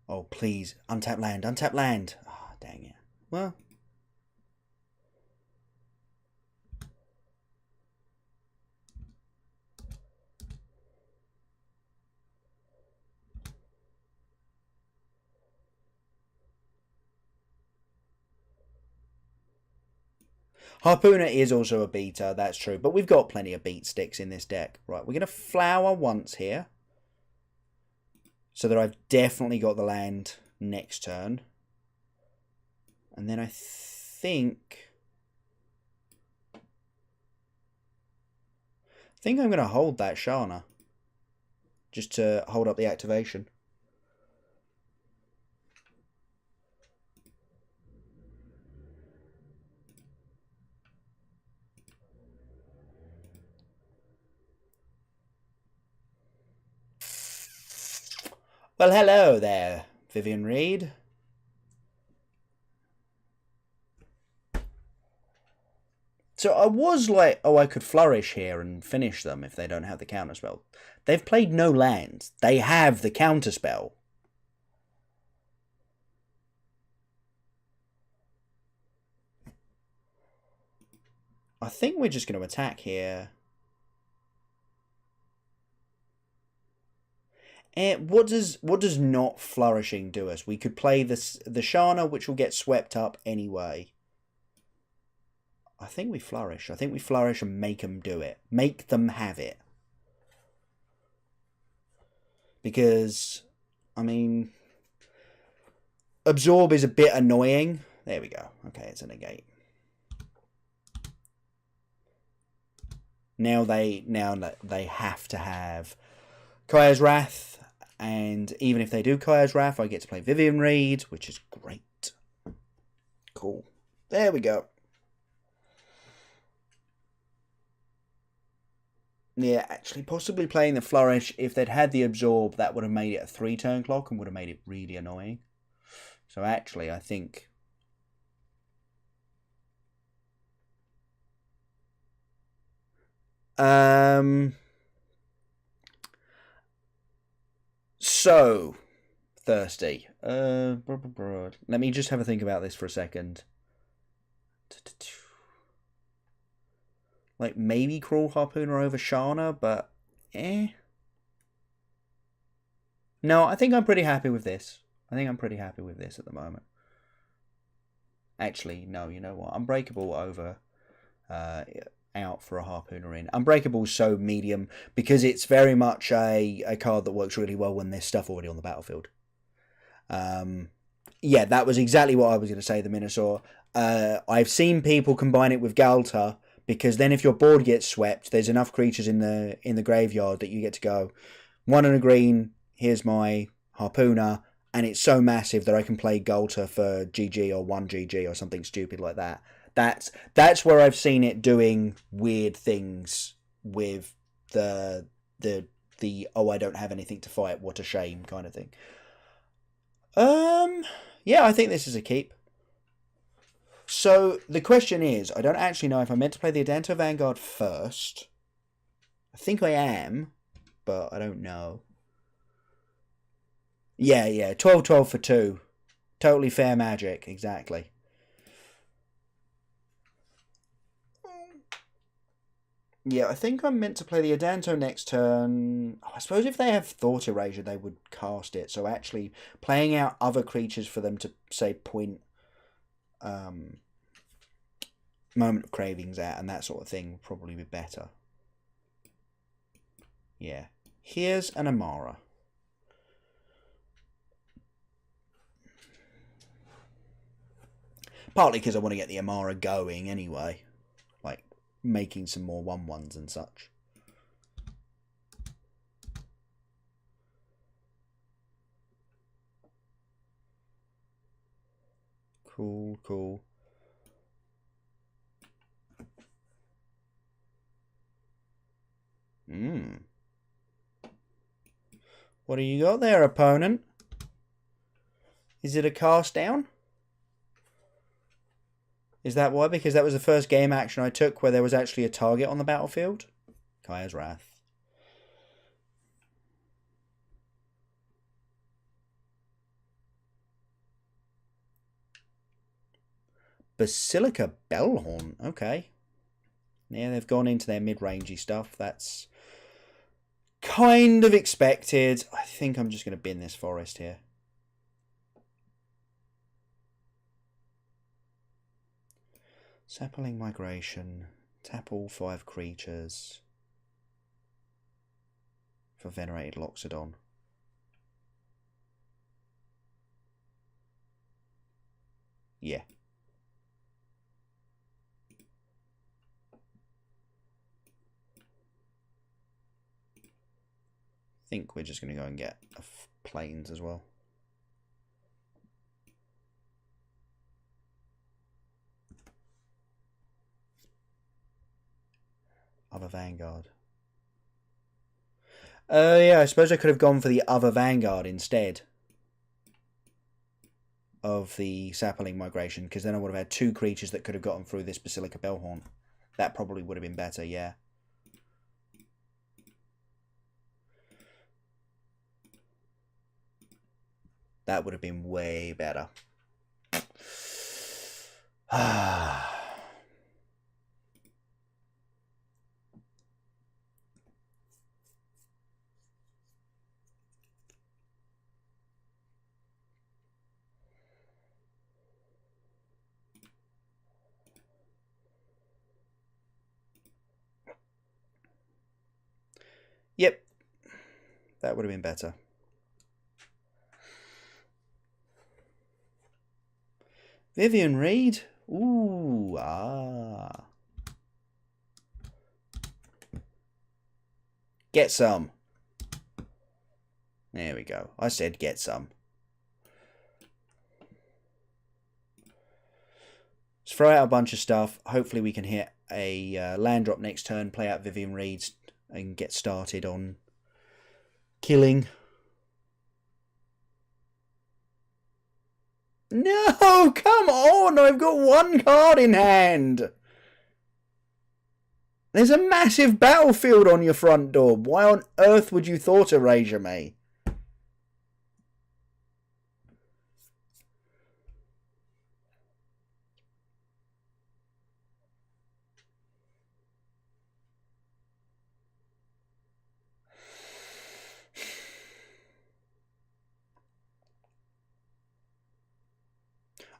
Oh, please. Untap land, untap land. Oh, dang it. Well. Harpooner is also a beater, that's true. But we've got plenty of beat sticks in this deck. Right, we're going to flower once here. So that I've definitely got the land next turn. And then I think I'm going to hold that Shana. Just to hold up the activation. Well, hello there, Vivian Reed. So I was like, oh, I could flourish here and finish them if they don't have the counterspell. They've played no lands. They have the counterspell. I think we're just going to attack here. What does not flourishing do us? We could play the Shana, which will get swept up anyway. I think we flourish. I think we flourish and make them do it. Make them have it. Because, I mean, absorb is a bit annoying. There we go. Okay, it's a negate. Now they have to have Kaya's Wrath. And even if they do Kaya's Wrath, I get to play Vivian Reed, which is great. Cool. There we go. Yeah, actually, possibly playing the Flourish, if they'd had the Absorb, that would have made it a 3-turn clock and would have made it really annoying. So actually, I think... So, thirsty. Let me just have a think about this for a second. Like, maybe Crawl Harpooner over Shana, but No, I think I'm pretty happy with this. I think I'm pretty happy with this at the moment. Actually, no, you know what? Unbreakable over out for a Harpooner in. Unbreakable's so medium because it's very much a card that works really well when there's stuff already on the battlefield. Yeah, that was exactly what I was going to say, the Minosaur. I've seen people combine it with Galta because then if your board gets swept, there's enough creatures in the graveyard that you get to go 1 and a green, here's my Harpooner, and it's so massive that I can play Galta for GG or 1 GG or something stupid like that. That's where I've seen it doing weird things with the oh, I don't have anything to fight, what a shame kind of thing. Yeah, I think this is a keep. So the question is, I don't actually know if I'm meant to play the Adanto Vanguard first. I think I am, but I don't know. Yeah, 12-12 for 2. Totally fair magic, exactly. Yeah, I think I'm meant to play the Adanto next turn. I suppose if they have Thought Erasure, they would cast it. So actually playing out other creatures for them to, say, point Moment of Cravings at and that sort of thing would probably be better. Yeah. Here's an Amara. Partly because I want to get the Amara going anyway. Like, making some more 1/1s and such. Cool. What do you got there, opponent? Is it a cast down? Is that why? Because that was the first game action I took where there was actually a target on the battlefield? Kaya's Wrath. Basilica Bellhorn. Okay. Yeah, they've gone into their mid-rangey stuff. That's kind of expected. I think I'm just going to bin this forest here. Sapling Migration. Tap all 5 creatures for Venerated Loxodon. Yeah. I think we're just going to go and get planes as well. Other Vanguard. Yeah, I suppose I could have gone for the other Vanguard instead of the Sapling Migration, because then I would have had 2 creatures that could have gotten through this Basilica Bellhorn. That probably would have been better, yeah. That would have been way better. Yep. That would have been better. Vivian Reed? Ooh, Get some. There we go. I said get some. Let's throw out a bunch of stuff. Hopefully we can hit a land drop next turn, play out Vivian Reed's and get started on killing. No, come on! I've got one card in hand! There's a massive battlefield on your front door. Why on earth would you thought erasure me?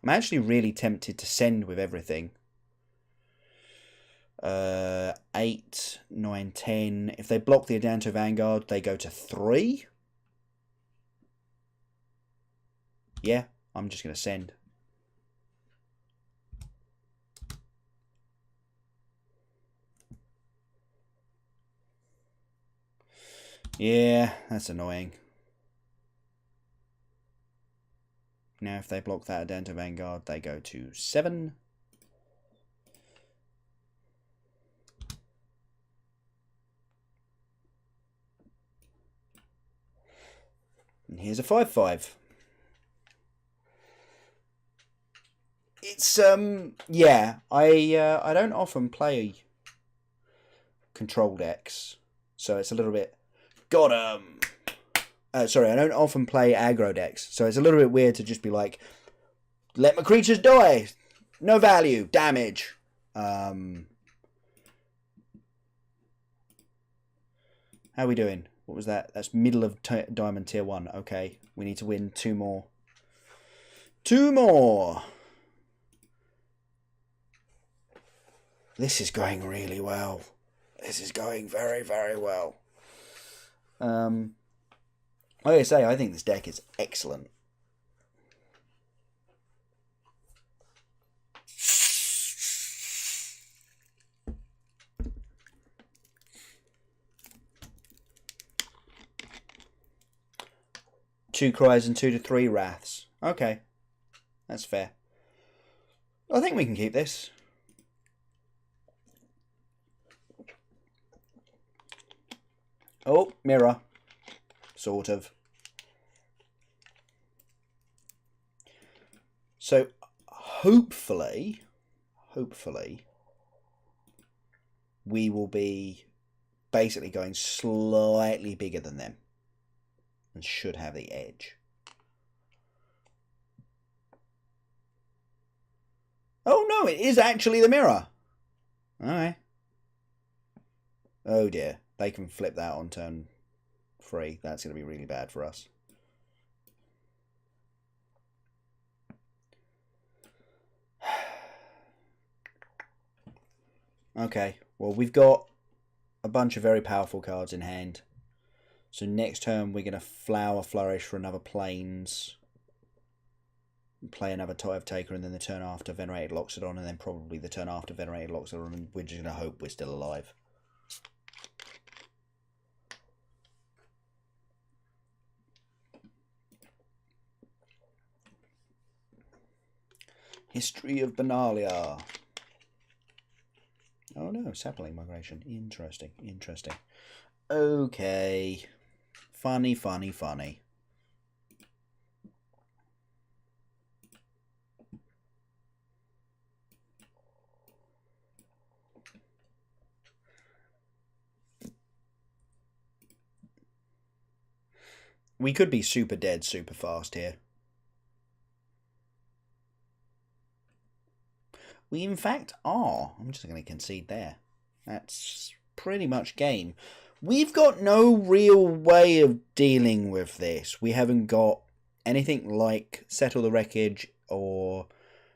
I'm actually really tempted to send with everything. 8, 9, 10. If they block the Adanto Vanguard, they go to 3. Yeah, I'm just going to send. Yeah, that's annoying. Now if they block that Adanto Vanguard, they go to 7. And here's a 5/5. It's yeah, I don't often play control decks, so it's a little bit sorry, I don't often play aggro decks, so it's a little bit weird to just be like, let my creatures die, no value, damage. How are we doing? What was that? That's middle of Diamond Tier 1. Okay, we need to win 2 more. 2 more! This is going really well. This is going very, very well. Like I say, I think this deck is excellent. Two Cries and 2 to 3 Wraths. Okay. That's fair. I think we can keep this. Oh, mirror. Sort of. So, hopefully, we will be basically going slightly bigger than them. And should have the edge. Oh no, it is actually the mirror. Alright. Oh dear. They can flip that on turn 3. That's going to be really bad for us. Okay. Well, we've got a bunch of very powerful cards in hand. So next turn we're going to Flower Flourish for another Plains. Play another Tithe Taker, and then the turn after Venerated Loxodon, and then probably the turn after Venerated Loxodon, and we're just going to hope we're still alive. History of Benalia. Oh no, Sapling Migration. Interesting, interesting. Okay. Funny, funny, funny. We could be super dead super fast here. We in fact are. I'm just going to concede there. That's pretty much game. We've got no real way of dealing with this. We haven't got anything like Settle the Wreckage or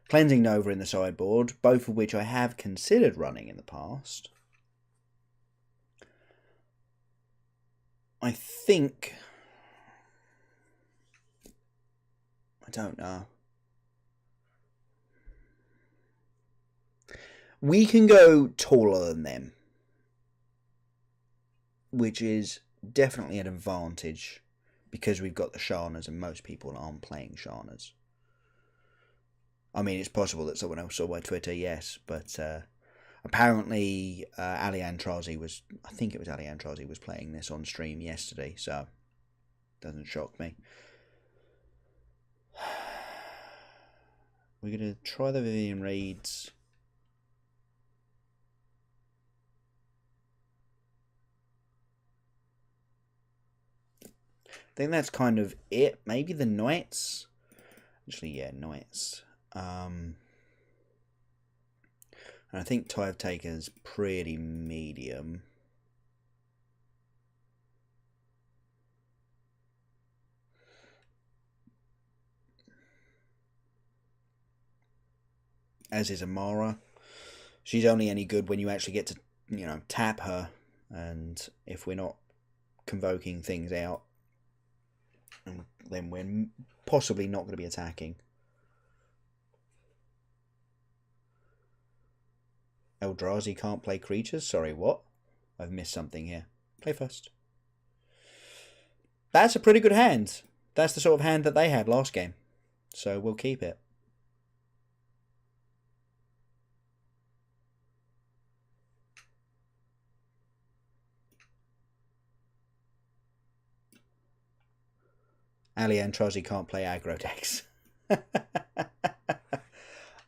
Cleansing Nova in the sideboard, both of which I have considered running in the past. I think... I don't know. We can go taller than them, which is definitely an advantage because we've got the Sharnas and most people aren't playing Sharnas. I mean, it's possible that someone else saw my Twitter, yes, but I Apparently, Ali Antrazi was, I think it was Ali Antrazi was playing this on stream yesterday, so doesn't shock me. We're going to try the Vivian Reeds. I think that's kind of it. Maybe the Knights. Actually, yeah, Knights. And I think Tithe Taker's pretty medium. As is Amara. She's only any good when you actually get to, you know, tap her. And if we're not convoking things out, then we're possibly not going to be attacking. Eldrazi can't play creatures? Sorry, what? I've missed something here. Play first. That's a pretty good hand. That's the sort of hand that they had last game. So we'll keep it. Ali Antrazi can't play aggro decks.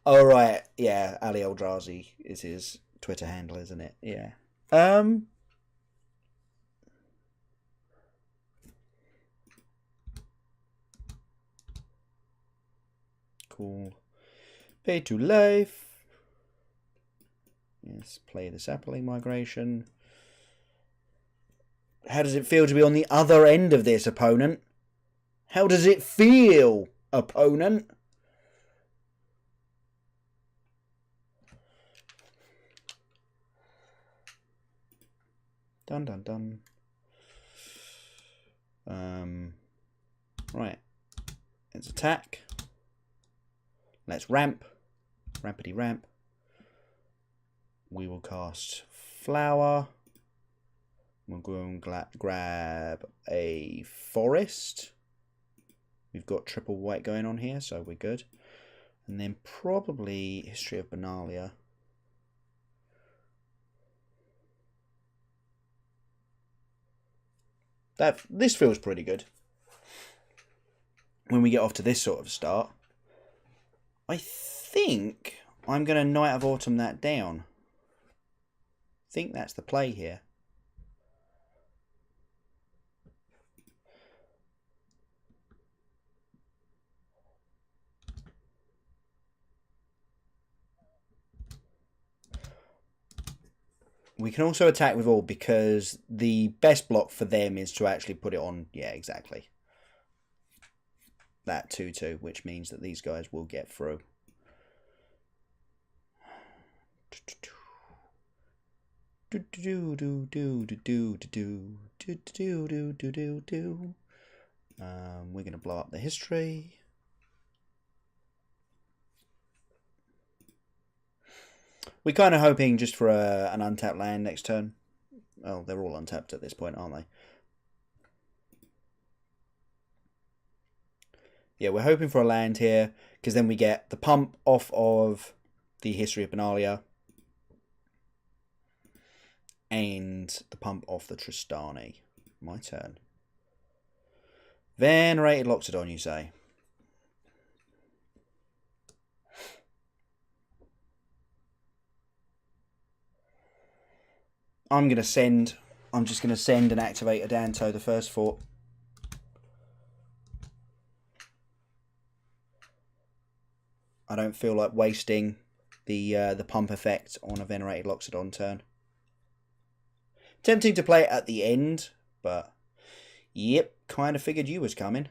Oh, right. Yeah, Ali Eldrazi is his Twitter handle, isn't it? Yeah. Cool. Pay to life. Yes, play the Sapling Migration. How does it feel to be on the other end of this, opponent? How does it feel, opponent? Dun dun dun. Right. Let's attack. Let's ramp. Rampity ramp. We will cast Flower. We'll go and grab a Forest. We've got triple white going on here, so we're good. And then probably History of Benalia. This feels pretty good. When we get off to this sort of start. I think I'm going to Night of Autumn that down. I think that's the play here. We can also attack with all because the best block for them is to actually put it on. Yeah, exactly. That 2-2, which means that these guys will get through. We're going to blow up the history. We're kind of hoping just for an untapped land next turn. Oh, they're all untapped at this point, aren't they? Yeah, we're hoping for a land here, because then we get the pump off of the History of Benalia and the pump off the Tristani. My turn. Venerated Loxodon, you say? I'm just going to send and activate a Danto the first fort. I don't feel like wasting the pump effect on a Venerated Loxodon turn. Tempting to play it at the end, but yep, kind of figured you was coming.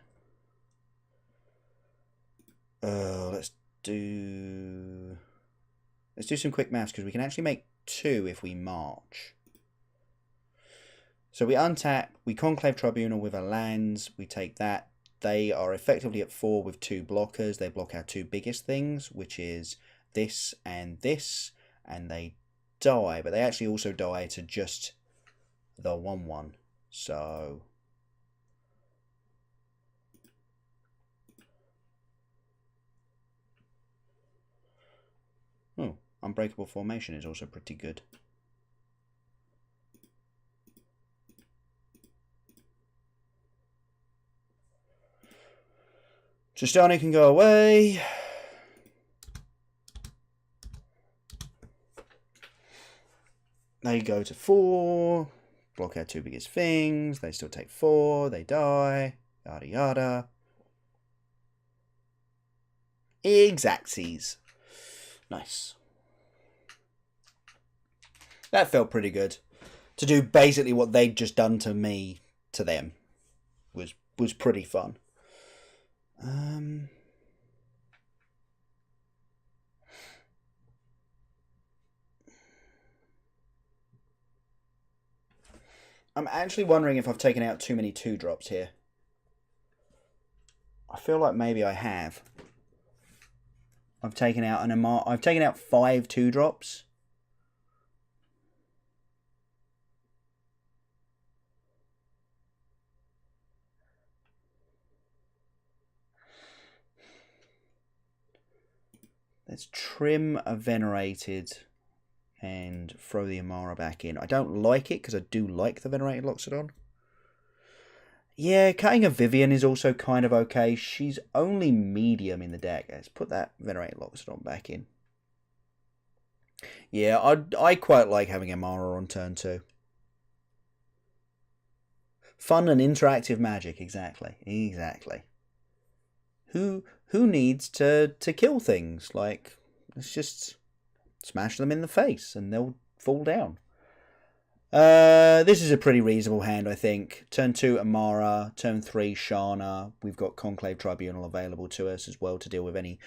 Let's do some quick maths because we can actually make 2 if we march. So we untap, we Conclave Tribunal with our lands, we take that. They are effectively at 4 with 2 blockers. They block our 2 biggest things, which is this, and they die. But they actually also die to just the 1/1. So oh, Unbreakable Formation is also pretty good. Tristani can go away. They go to 4. Block our 2 biggest things. They still take 4. They die. Yada yada. Exactsies. Nice. That felt pretty good. To do basically what they'd just done to me to them was pretty fun. I'm actually wondering if I've taken out too many 2-drops here. I feel like maybe I have. I've taken out 5 2-drops. Let's trim a Venerated and throw the Amara back in. I don't like it because I do like the Venerated Loxodon. Yeah, cutting a Vivian is also kind of okay. She's only medium in the deck. Let's put that Venerated Loxodon back in. Yeah, I quite like having Amara on turn 2. Fun and interactive magic, exactly. Exactly. Who needs to kill things? Like, let's just smash them in the face and they'll fall down. This is a pretty reasonable hand, I think. Turn 2, Amara. Turn 3, Shana. We've got Conclave Tribunal available to us as well to deal with any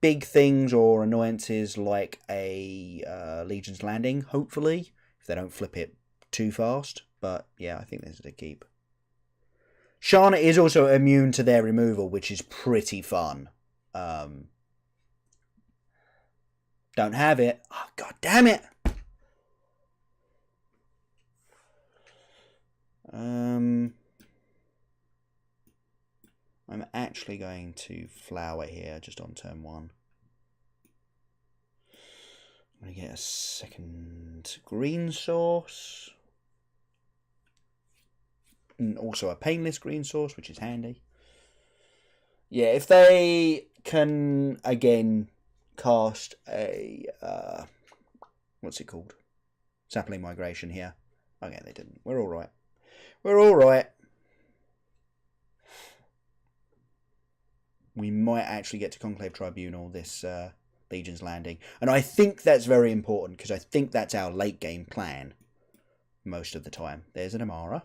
big things or annoyances like a Legion's Landing, hopefully, if they don't flip it too fast. But yeah, I think this is a keep. Shana is also immune to their removal, which is pretty fun. Don't have it. Oh, God damn it! I'm actually going to flower here just on turn 1. I'm going to get a second green source. And also a painless green source, which is handy. Yeah, if they can, again, cast a... what's it called? Sapling Migration here. Okay, they didn't. We're alright. We're alright. We might actually get to Conclave Tribunal this Legion's Landing. And I think that's very important, because I think that's our late game plan most of the time. There's an Amara.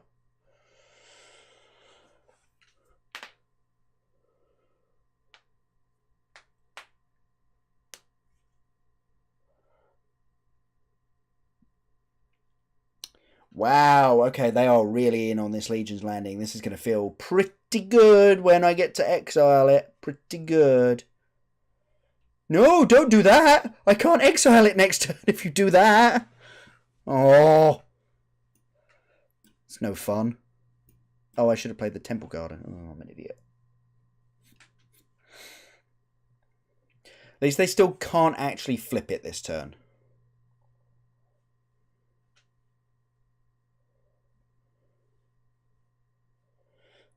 Wow, okay, they are really in on this Legion's Landing. This is going to feel pretty good when I get to exile it. Pretty good. No, don't do that. I can't exile it next turn if you do that. Oh. It's no fun. Oh, I should have played the Temple Garden. Oh, I'm an idiot. At least they still can't actually flip it this turn.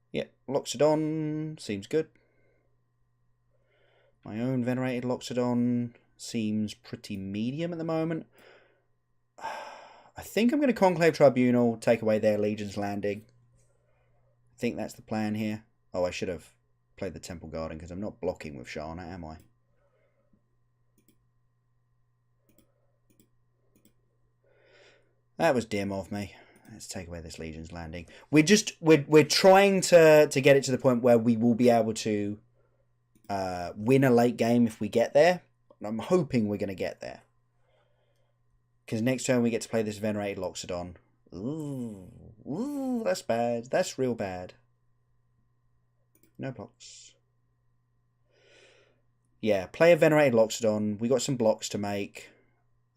Yeah, Loxodon seems good. My own Venerated Loxodon seems pretty medium at the moment. I think I'm going to Conclave Tribunal, take away their Legion's Landing. I think that's the plan here. Oh, I should have played the Temple Garden because I'm not blocking with Shana, am I? That was dim of me. Let's take away this Legion's Landing. We're trying to get it to the point where we will be able to win a late game if we get there. I'm hoping we're going to get there. Because next turn we get to play this Venerated Loxodon. Ooh, that's bad. That's real bad. No blocks. Yeah, play a Venerated Loxodon. We got some blocks to make.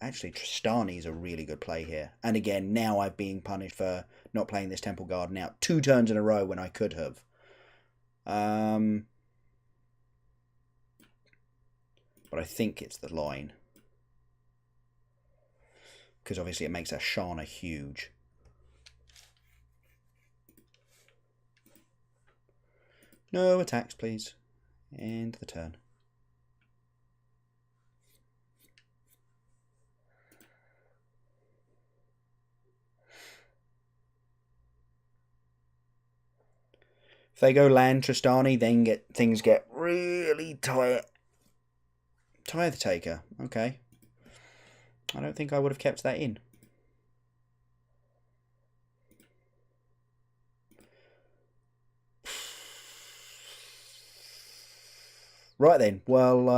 Actually, Tristani is a really good play here. And again, now I'm being punished for not playing this Temple Garden out 2 turns in a row when I could have. But I think it's the line. because obviously it makes our Shana huge. No attacks, please. End the turn. If they go land Tristani, then things get really tight. Tithe Taker, okay. I don't think I would have kept that in. Right then, well,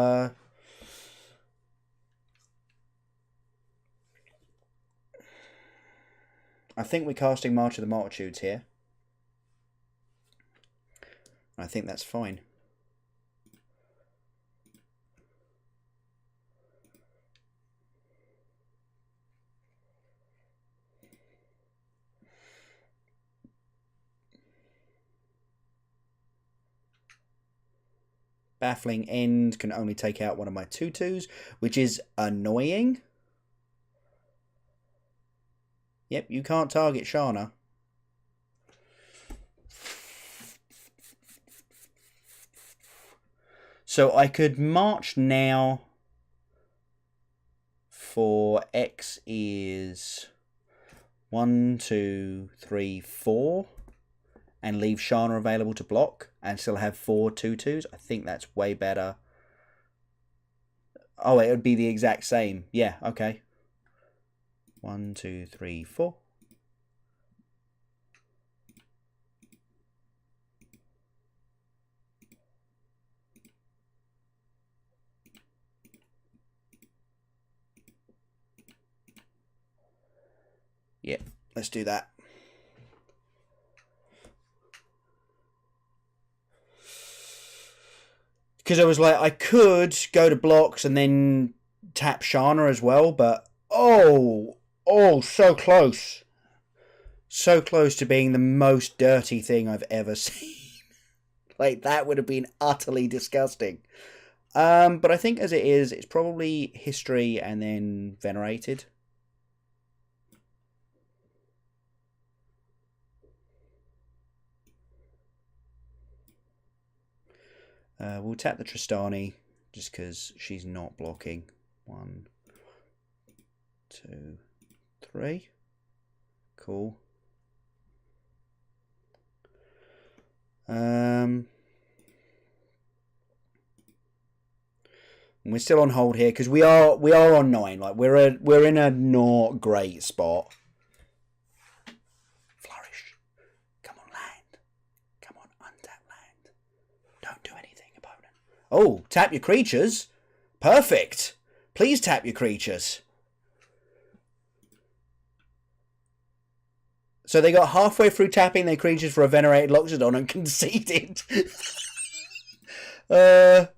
I think we're casting March of the Multitudes here. I think that's fine. Baffling End can only take out one of my 2/2s, which is annoying. Yep, you can't target Shana. So I could march now for X is 1, 2, 3, 4. And leave Shana available to block and still have 4 2/2s. I think that's way better. Oh, it would be the exact same. Yeah, okay. 1, 2, 3, 4. Yeah, let's do that. Because I was like, I could go to blocks and then tap Shana as well, but oh, so close. So close to being the most dirty thing I've ever seen. Like, that would have been utterly disgusting. But I think as it is, it's probably history and then venerated. We'll tap the Tristani just because she's not blocking. 1, 2, 3. Cool. We're still on hold here because we are on 9. Like we're in a not great spot. Flourish. Come on, land. Come on, untap land. Don't do anything, opponent. Oh, tap your creatures. Perfect. Please tap your creatures. So they got halfway through tapping their creatures for a venerated Loxodon and conceded.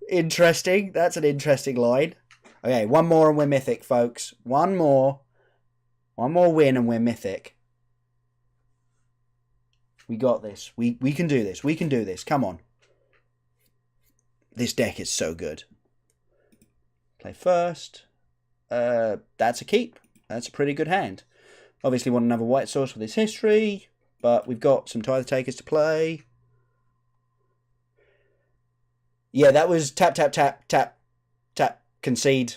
Interesting. That's an interesting line. Okay, one more and we're mythic, folks. One more win and we're mythic. We got this. We can do this. We can do this. Come on. This deck is so good. Play first. That's a keep. That's a pretty good hand. Obviously want another white source for this history, but we've got some Tithe Takers to play. Yeah, that was tap, tap, tap, tap, tap, concede.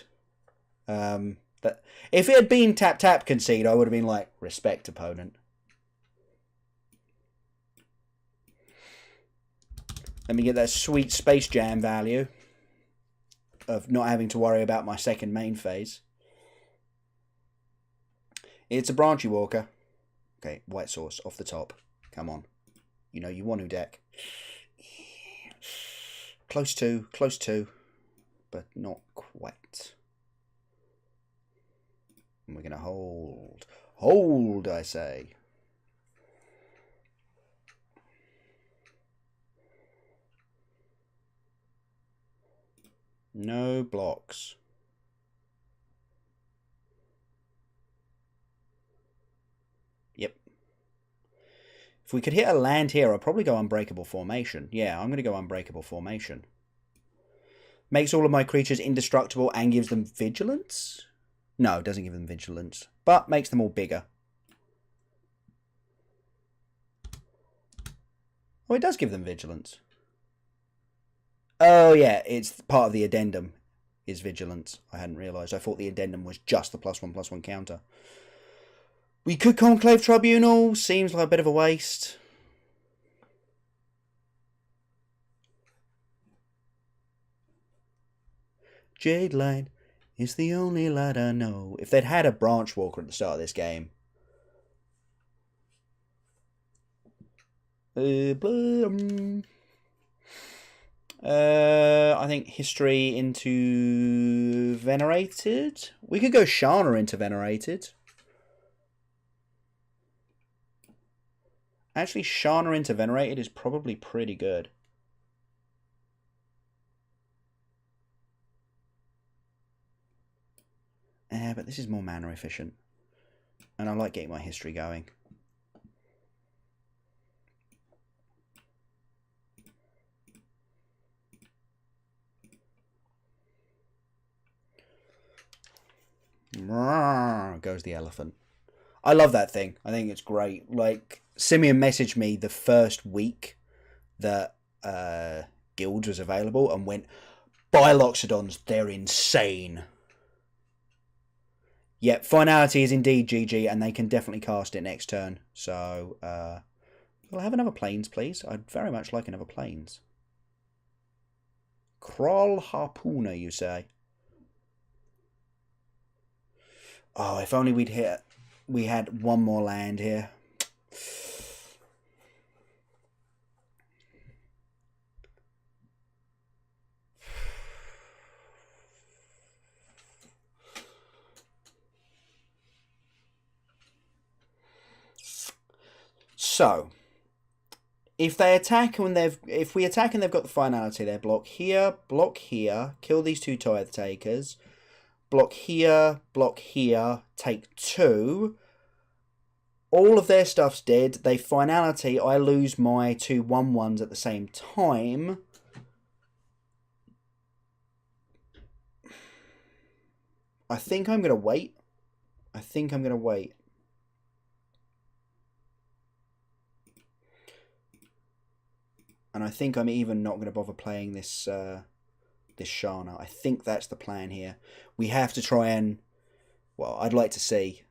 That if it had been tap, tap, concede, I would have been like, respect, opponent. Let me get that sweet Space Jam value of not having to worry about my second main phase. It's a Branchy Walker. Okay, white source off the top. Come on. You know you want to deck. Close to, but not quite. And we're going to hold. Hold, I say. No blocks. Yep. If we could hit a land here, I'll probably go Unbreakable Formation. Yeah, I'm going to go Unbreakable Formation. Makes all of my creatures indestructible and gives them vigilance? No, it doesn't give them vigilance, but makes them all bigger. Oh, it does give them vigilance. Oh, yeah, it's part of the addendum is vigilance. I hadn't realised. I thought the addendum was just the +1/+1 counter. We could Conclave Tribunal. Seems like a bit of a waste. Jade Light is the only light I know. If they'd had a Branch Walker at the start of this game. I think History into Venerated. We could go Shana into Venerated. Actually, Shana into Venerated is probably pretty good. But this is more mana efficient. And I like getting my history going. Goes the elephant. I love that thing. I think it's great. Like, Simeon messaged me the first week that Guilds was available and went, buy Loxodons, they're insane. Yep, Finality is indeed GG, and they can definitely cast it next turn. So, will I have another Plains, please? I'd very much like another Plains. Kroll Harpooner, you say? Oh, if only we had one more land here. So, if we attack and they've got the Finality, they block here, kill these two Tithe Takers, block here, take 2. All of their stuff's dead. They Finality. I lose my 2 1/1s at the same time. I think I'm going to wait. And I think I'm even not going to bother playing this this Shana. I think that's the plan here. We have to try and... Well, I'd like to see...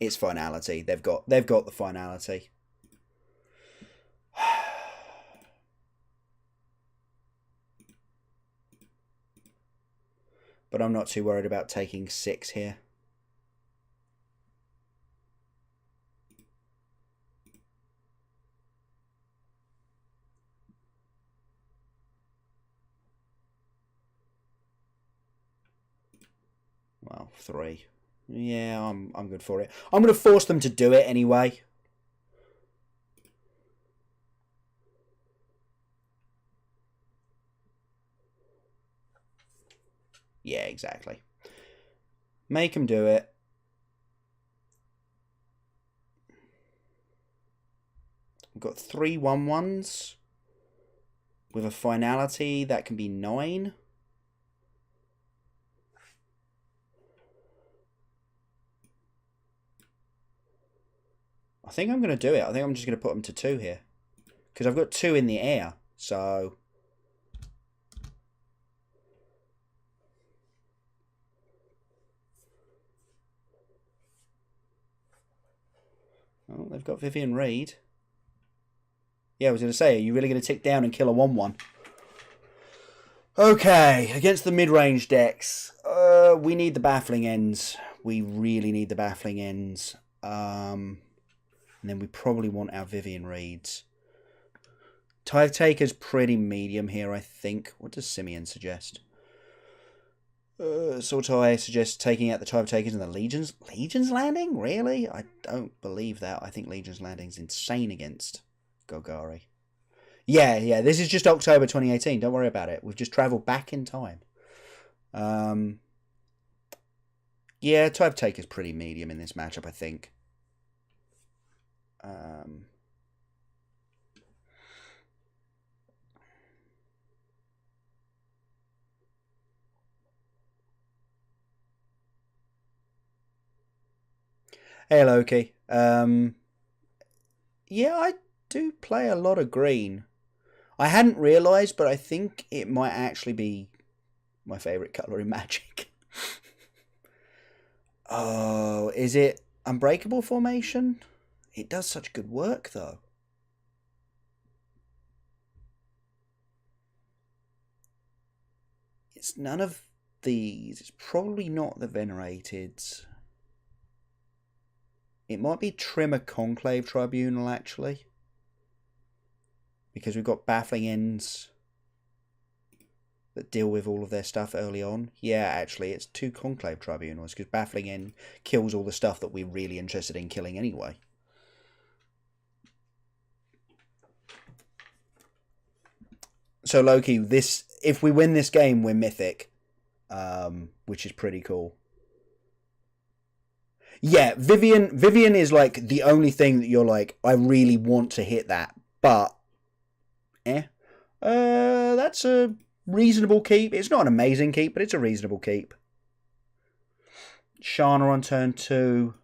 It's Finality. They've got the Finality. But I'm not too worried about taking 6 here. Well, 3. Yeah, I'm good for it. I'm going to force them to do it anyway. Yeah, exactly. Make them do it. We've got 3 1/1s with a Finality. That can be 9. I think I'm going to do it. I think I'm just going to put them to 2 here. Because I've got 2 in the air. So... Oh, they've got Vivian Reed. Yeah, I was going to say, are you really going to tick down and kill a 1/1? Okay, against the mid-range decks. We need the Baffling Ends. We really need the Baffling Ends. And then we probably want our Vivian Reeds. Tithe Taker's pretty medium here, I think. What does Simeon suggest? Sortai suggests taking out the Tithe Takers and the Legions. Legions Landing? Really? I don't believe that. I think Legions Landing's insane against Golgari. Yeah, this is just October 2018. Don't worry about it. We've just travelled back in time. Yeah, Tithe Taker's pretty medium in this matchup, I think. Hey, Loki. Yeah, I do play a lot of green. I hadn't realised, but I think it might actually be my favourite colour in Magic. Oh, is it Unbreakable Formation? It does such good work, though. It's none of these. It's probably not the Venerateds. It might be Trimmer Conclave Tribunal, actually. Because we've got Baffling Ends that deal with all of their stuff early on. Yeah, actually, it's 2 Conclave Tribunals, because Baffling End kills all the stuff that we're really interested in killing anyway. So, Loki, if we win this game, we're Mythic, which is pretty cool. Yeah, Vivian is like the only thing that you're like, I really want to hit that, but that's a reasonable keep. It's not an amazing keep, but it's a reasonable keep. Shana on turn 2.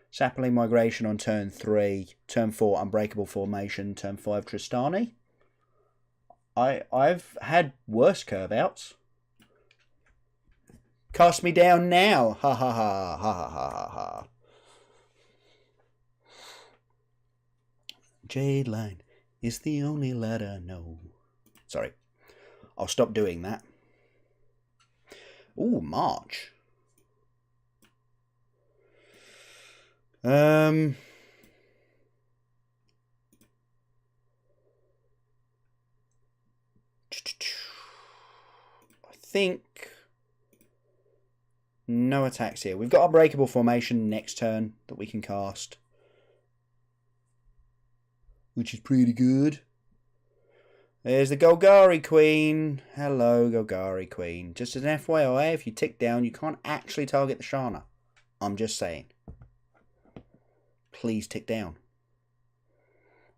Sapling Migration on turn 3. Turn 4, Unbreakable Formation. Turn 5, Tristani. I've had worse curve outs. Cast me down now. Ha ha ha ha ha ha ha. Jade line is the only ladder I know. Sorry. I'll stop doing that. Ooh, March. I think no attacks here. We've got Unbreakable Formation next turn that we can cast, which is pretty good. There's the Golgari Queen. Hello, Golgari Queen. Just as an FYI, if you tick down, you can't actually target the Shana. I'm just saying. Please tick down.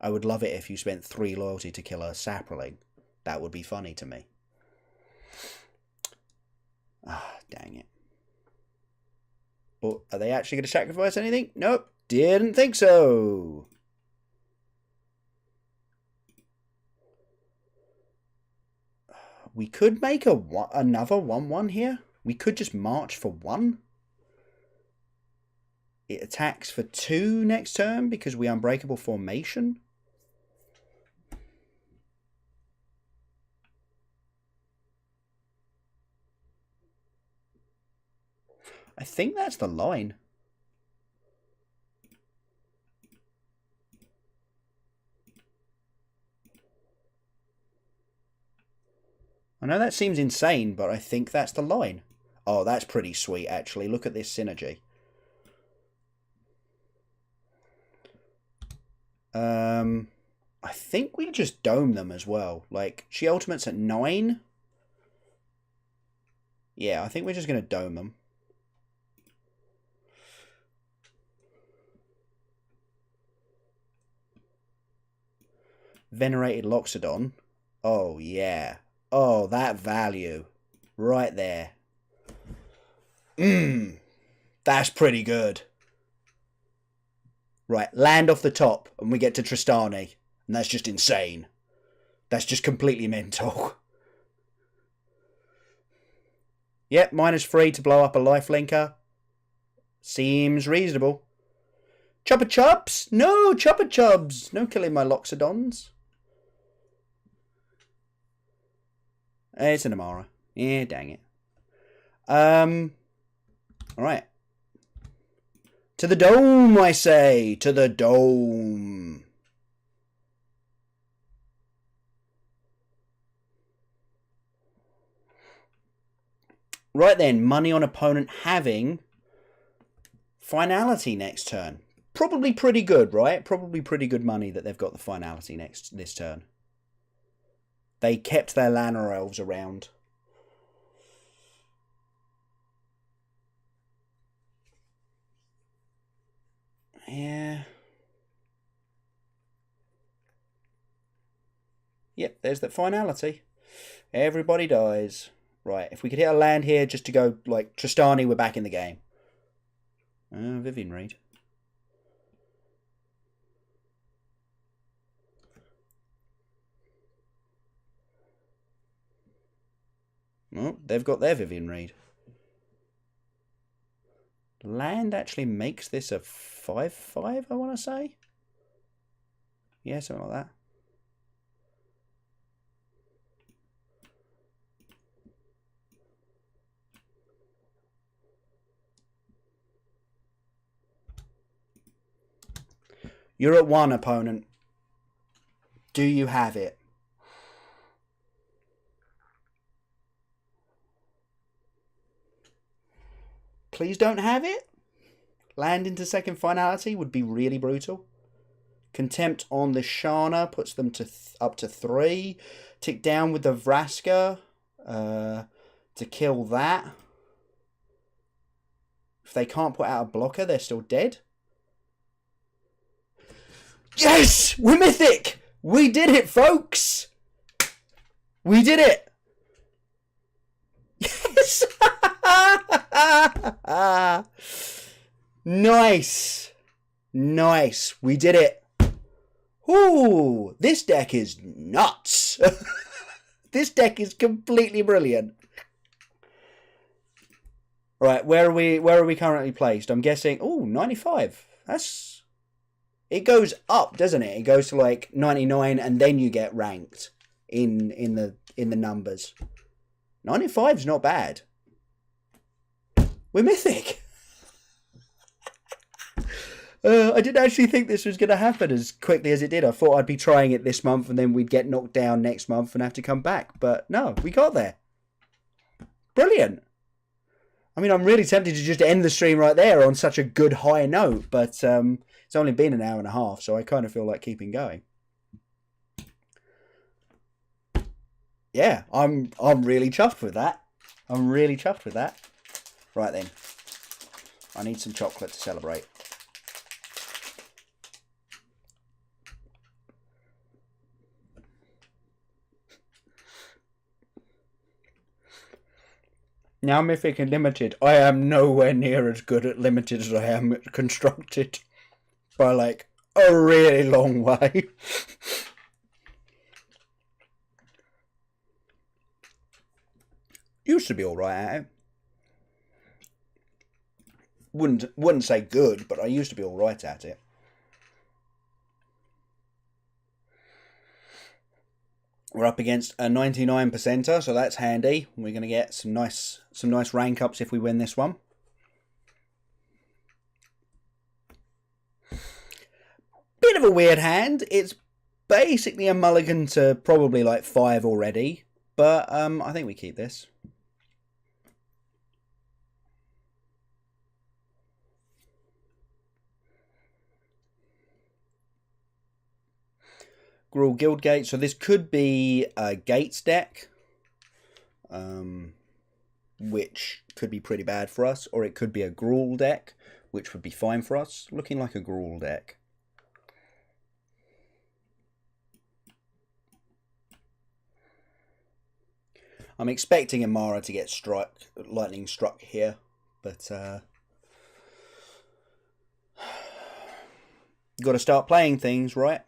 I would love it if you spent 3 loyalty to kill a Sapling. That would be funny to me. Ah, dang it. But are they actually going to sacrifice anything? Nope. Didn't think so. We could make another 1-1 here. We could just march for 1. It attacks for 2 next turn because we Unbreakable Formation. I think that's the line. I know that seems insane, but I think that's the line. Oh, that's pretty sweet, actually. Look at this synergy. I think we just dome them as well. Like, she ultimates at 9. Yeah, I think we're just going to dome them. Venerated Loxodon. Oh, yeah. Oh, that value. Right there. That's pretty good. Right, land off the top, and we get to Tristani. And that's just insane. That's just completely mental. Yep, -3 to blow up a lifelinker. Seems reasonable. Chopper Chubs? No, Chopper Chubs. No killing my Loxodons. It's an Amara. Yeah, dang it. Alright. To the dome, I say. To the dome. Right then, money on opponent having finality next turn. Probably pretty good, right? Probably pretty good money that they've got the finality this turn. They kept their Llanowar Elves around. Yeah. Yep, there's that finality. Everybody dies. Right, if we could hit a land here just to go, like, Tristani, we're back in the game. Vivian Reed. Oh, they've got their Vivian Reed. Land actually makes this a 5/5, I want to say. Yeah, something like that. You're at 1, opponent. Do you have it? Please don't have it. Land into second finality would be really brutal. Contempt on the Shana puts them to up to 3. Tick down with the Vraska to kill that. If they can't put out a blocker, they're still dead. Yes! We're mythic! We did it, folks! We did it! Yes! Nice! Nice. We did it. Ooh, this deck is nuts. This deck is completely brilliant. Right, where are we currently placed? I'm guessing, 95. It goes up, doesn't it? It goes to like 99 and then you get ranked in the numbers. 95's not bad. We're mythic. I didn't actually think this was going to happen as quickly as it did. I thought I'd be trying it this month and then we'd get knocked down next month and have to come back. But no, we got there. Brilliant. I mean, I'm really tempted to just end the stream right there on such a good high note. But it's only been an hour and a half, so I kind of feel like keeping going. Yeah, I'm really chuffed with that. I'm really chuffed with that. Right then. I need some chocolate to celebrate. Now Mythic and Limited, I am nowhere near as good at Limited as I am at Constructed. By like a really long way. Used to be alright at it. Wouldn't say good, but I used to be alright at it. We're up against a 99%er, so that's handy. We're going to get some nice rank ups if we win this one. Bit of a weird hand. It's basically a mulligan to probably like 5 already, but I think we keep this. Gruul Guildgate. So this could be a Gates deck, which could be pretty bad for us, or it could be a Gruul deck, which would be fine for us. Looking like a Gruul deck. I'm expecting Amara to get lightning struck here, but got to start playing things, right?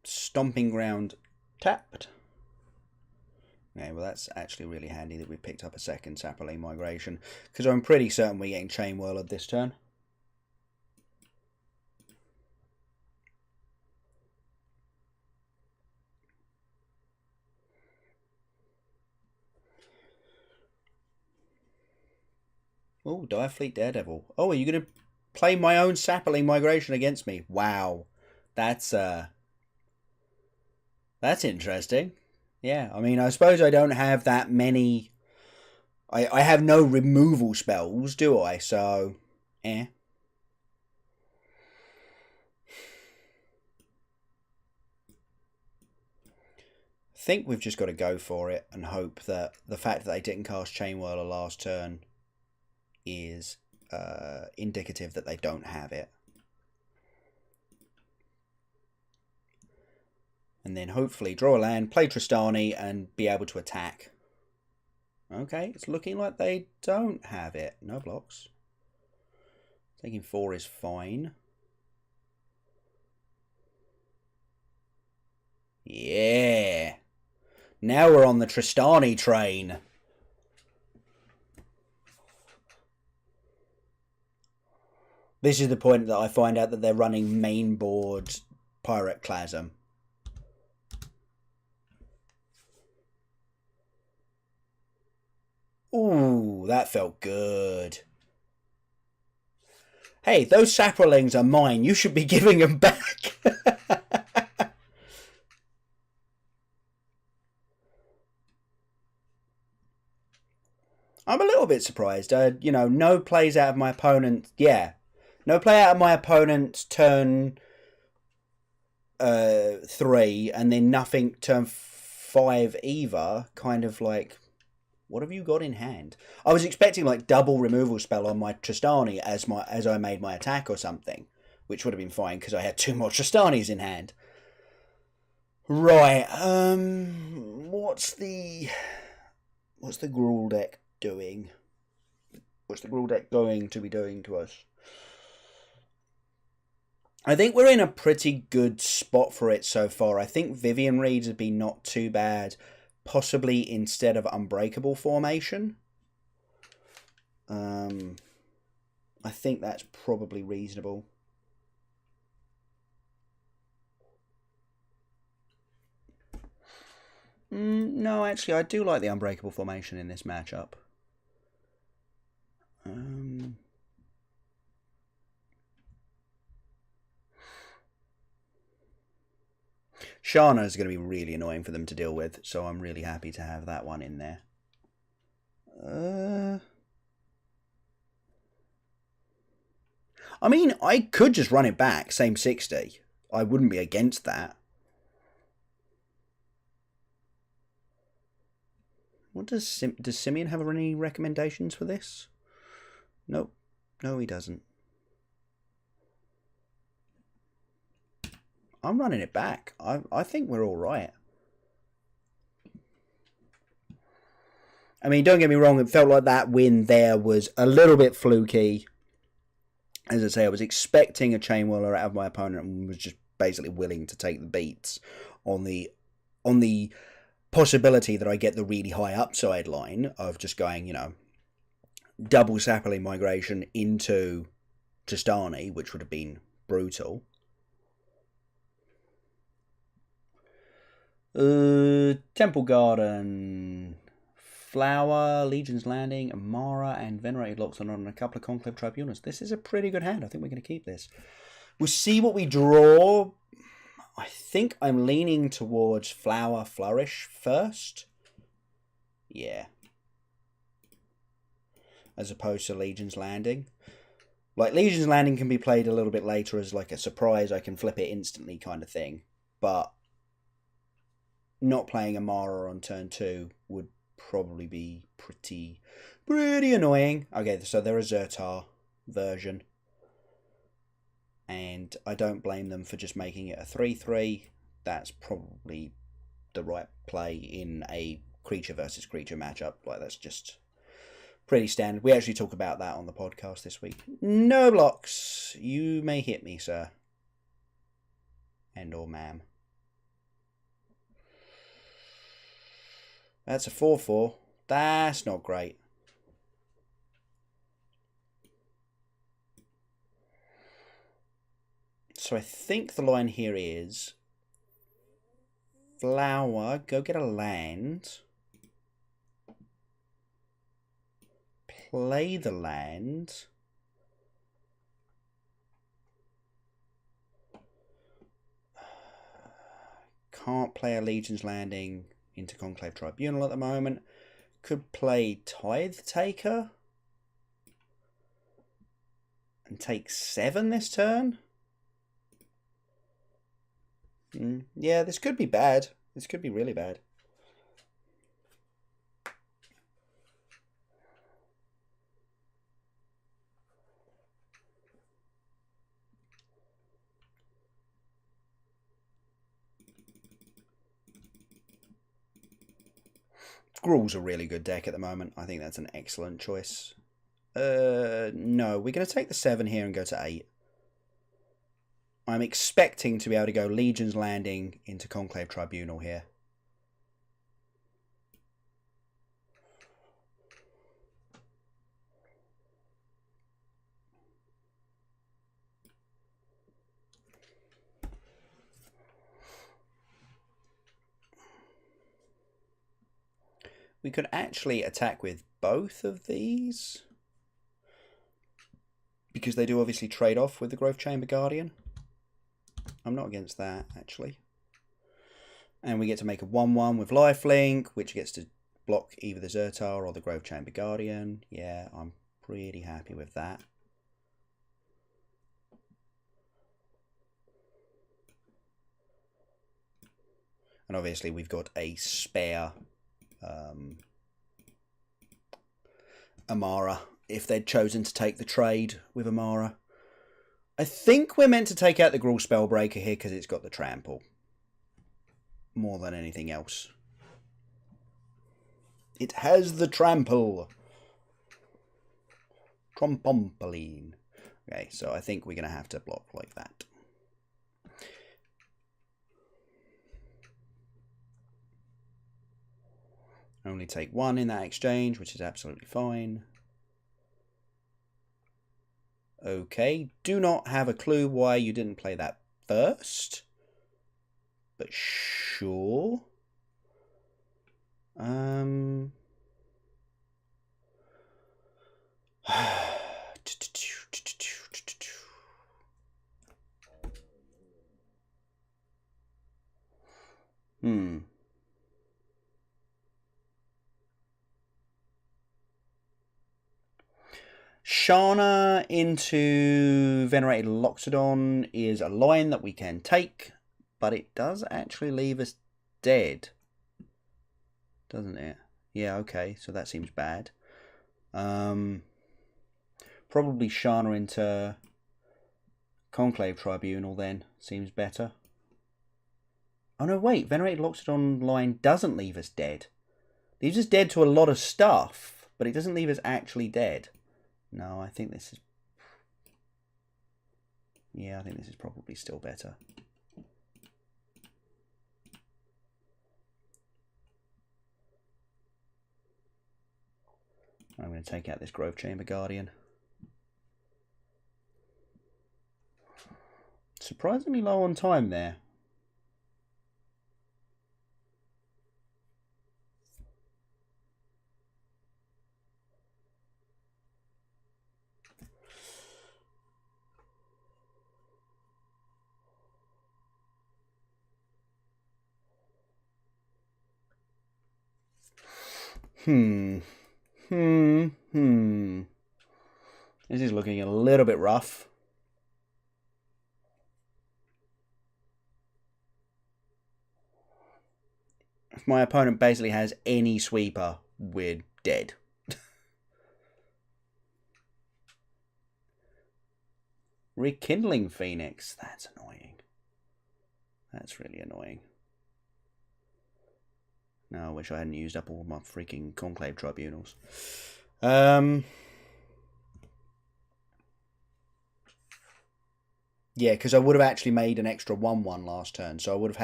Stomping Ground tapped. Okay, well that's actually really handy that we picked up a second Saproling Migration, because I'm pretty certain we're getting Chain Whirled this turn. Oh, Direfleet Daredevil. Oh, are you going to play my own Saproling Migration against me? Wow. That's interesting. Yeah, I mean, I suppose I don't have that many. I have no removal spells, do I? So, I think we've just got to go for it and hope that the fact that they didn't cast Chain Whirler last turn is indicative that they don't have it. And then hopefully draw a land, play Tristani, and be able to attack. Okay, it's looking like they don't have it. No blocks. Taking 4 is fine. Yeah. Now we're on the Tristani train. This is the point that I find out that they're running main board Pyroclasm. Ooh, that felt good. Hey, those saplings are mine. You should be giving them back. I'm a little bit surprised. You know, no plays out of my opponent. Yeah, no play out of my opponent's turn 3, and then nothing turn 5 either. Kind of like, what have you got in hand? I was expecting like double removal spell on my Tristani as I made my attack or something, which would have been fine because I had 2 more Tristanis in hand. Right. What's the Gruul deck doing? What's the Gruul deck going to be doing to us? I think we're in a pretty good spot for it so far. I think Vivian Reeds would be not too bad, possibly instead of Unbreakable formation. I think that's probably reasonable. No, actually, I do like the Unbreakable formation in this matchup. Shana is going to be really annoying for them to deal with, so I'm really happy to have that one in there. I mean, I could just run it back, same 60. I wouldn't be against that. What does Simeon have any recommendations for this? Nope. No, he doesn't. I'm running it back. I think we're all right. I mean, don't get me wrong, it felt like that win there was a little bit fluky. As I say, I was expecting a chain whirler out of my opponent and was just basically willing to take the beats on the possibility that I get the really high upside line of just going, you know, double sapling migration into Tristani, which would have been brutal. Temple Garden, Flower, Legion's Landing, Amara, and Venerated Locks on a couple of Conclave Tribunals. This is a pretty good hand. I think we're going to keep this. We'll see what we draw. I think I'm leaning towards Flower Flourish first. Yeah. As opposed to Legion's Landing. Like, Legion's Landing can be played a little bit later as like a surprise. I can flip it instantly kind of thing. But not playing Amara on turn 2 would probably be pretty annoying. Okay, so they're a Zertar version. And I don't blame them for just making it a 3/3. That's probably the right play in a creature versus creature matchup. Like, that's just pretty standard. We actually talk about that on the podcast this week. No blocks. You may hit me, sir. And or ma'am. That's a 4/4. That's not great. So I think the line here is Flower, go get a land. Play the land. Can't play a Legion's Landing into Conclave Tribunal at the moment. Could play Tithe Taker and take 7 this turn. Yeah, this could be bad. This could be really bad. Gruul's a really good deck at the moment. I think that's an excellent choice. No, we're going to take the 7 here and go to 8. I'm expecting to be able to go Legion's Landing into Conclave Tribunal here. We could actually attack with both of these, because they do obviously trade off with the Growth Chamber Guardian. I'm not against that, actually. And we get to make a 1-1 with lifelink, which gets to block either the Zertar or the Growth Chamber Guardian. Yeah, I'm pretty happy with that. And obviously we've got a spare Amara, if they'd chosen to take the trade with Amara. I think we're meant to take out the Gruul Spellbreaker here because it's got the trample. More than anything else. It has the trample. Trompompoline. Okay, so I think we're going to have to block like that. Only take 1 in that exchange, which is absolutely fine. Okay, do not have a clue why you didn't play that first. But sure. Shana into Venerated Loxodon is a line that we can take, but it does actually leave us dead, doesn't it? Yeah, okay, so that seems bad. Probably Shana into Conclave Tribunal then seems better. Oh no, wait, Venerated Loxodon line doesn't leave us dead. Leaves us dead to a lot of stuff, but it doesn't leave us actually dead. No, I think this is... Yeah, I think this is probably still better. I'm going to take out this Growth Chamber Guardian. Surprisingly low on time there. This is looking a little bit rough. If my opponent basically has any sweeper, we're dead. Rekindling Phoenix. That's annoying. That's really annoying. No, I wish I hadn't used up all my freaking Conclave Tribunals. Yeah, because I would have actually made an extra 1-1 last turn, so I would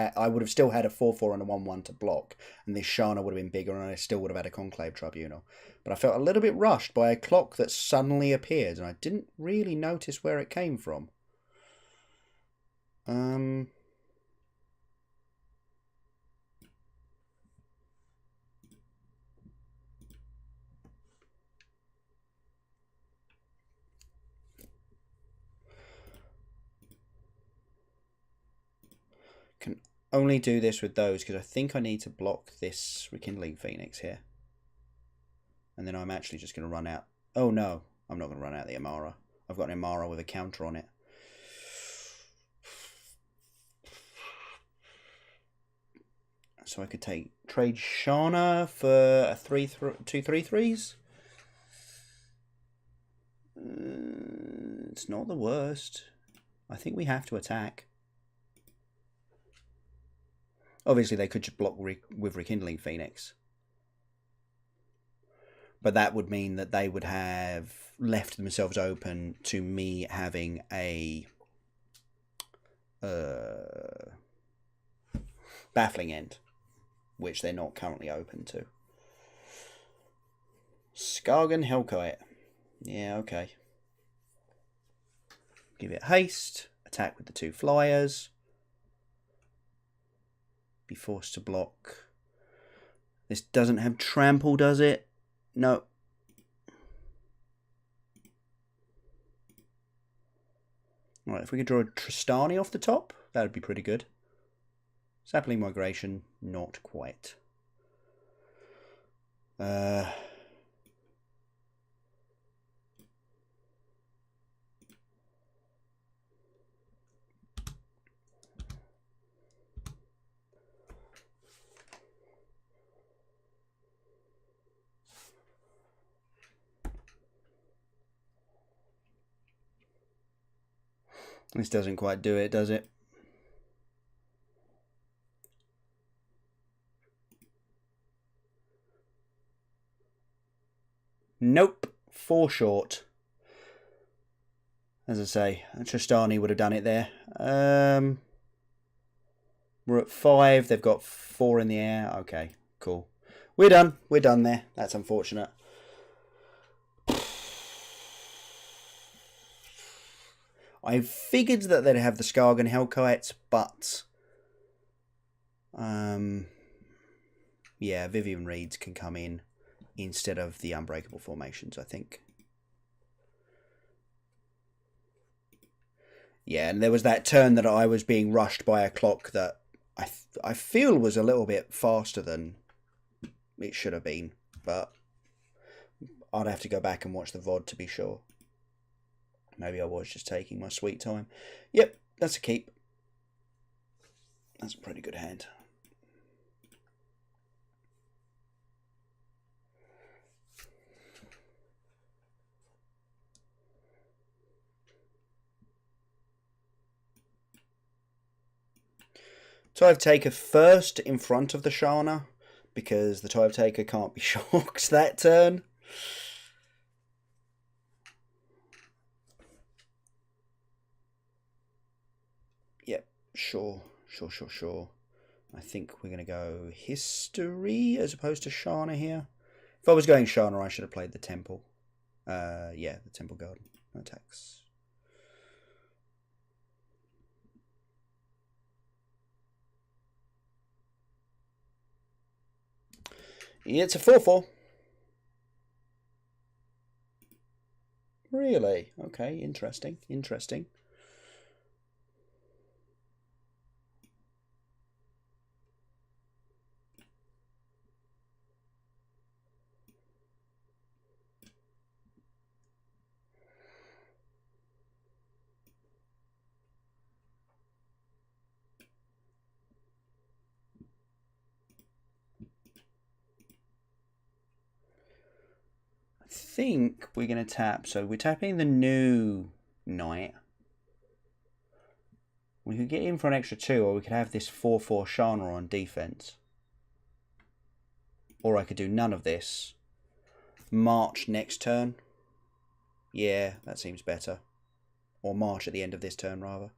have still had a 4-4 and a 1-1 to block, and this Shana would have been bigger, and I still would have had a Conclave Tribunal. But I felt a little bit rushed by a clock that suddenly appeared, and I didn't really notice where it came from. Can only do this with those because I think I need to block this Rekindling Phoenix here. And then I'm actually just going to run out. Oh no, I'm not going to run out the Amara. I've got an Amara with a counter on it. So I could trade Shana for a 2/3/3s. It's not the worst. I think we have to attack. Obviously, they could just block with Rekindling Phoenix. But that would mean that they would have left themselves open to me having a baffling end, which they're not currently open to. Skagen Hellkite. Yeah, okay. Give it haste. Attack with the 2 flyers. Be forced to block. This doesn't have trample, does it? No. Right, if we could draw a Tristani off the top, that would be pretty good. Sapling Migration, not quite. This doesn't quite do it, does it? Nope. 4 short. As I say, Tristani would have done it there. We're at 5. They've got 4 in the air. Okay, cool. We're done. We're done there. That's unfortunate. I figured that they'd have the Skagen Hellkites, but yeah, Vivian Reeds can come in instead of the Unbreakable Formations, I think. Yeah, and there was that turn that I was being rushed by a clock that I feel was a little bit faster than it should have been, but I'd have to go back and watch the VOD to be sure. Maybe I was just taking my sweet time. Yep, that's a keep. That's a pretty good hand. Tithe Taker first in front of the Shana, because the Tithe Taker can't be shocked that turn. Yep, sure. I think we're going to go History as opposed to Shana here. If I was going Shana, I should have played the Temple. Yeah, the Temple Garden. No attacks. Yeah, it's a 4/4. Really? Okay, interesting. I think we're going to tap. So we're tapping the new Knight. We could get in for an extra 2, or we could have this 4/4 Shana on defense. Or I could do none of this. March next turn. Yeah, that seems better. Or March at the end of this turn, rather.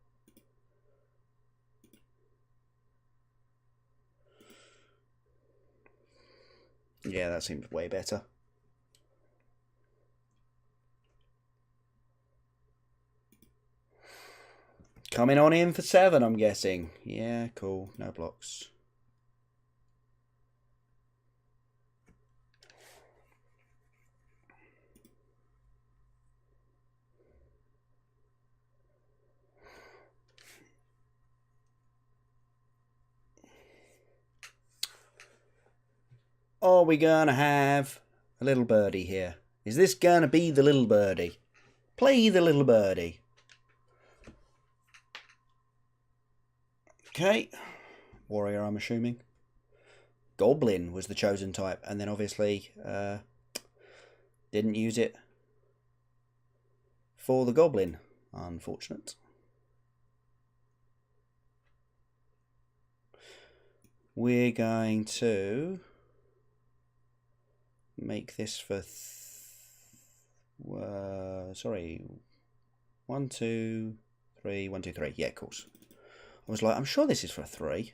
Yeah, that seems way better. Coming on in for 7, I'm guessing. Yeah, cool. No blocks. Are we going to have a little birdie here? Is this going to be the little birdie? Play the little birdie. Okay. Warrior, I'm assuming. Goblin was the chosen type, and then obviously didn't use it for the Goblin. Unfortunate. We're going to make this for... sorry. 1, 2, 3, 1, 2, 3. Yeah, of course. I was like, I'm sure this is for a 3.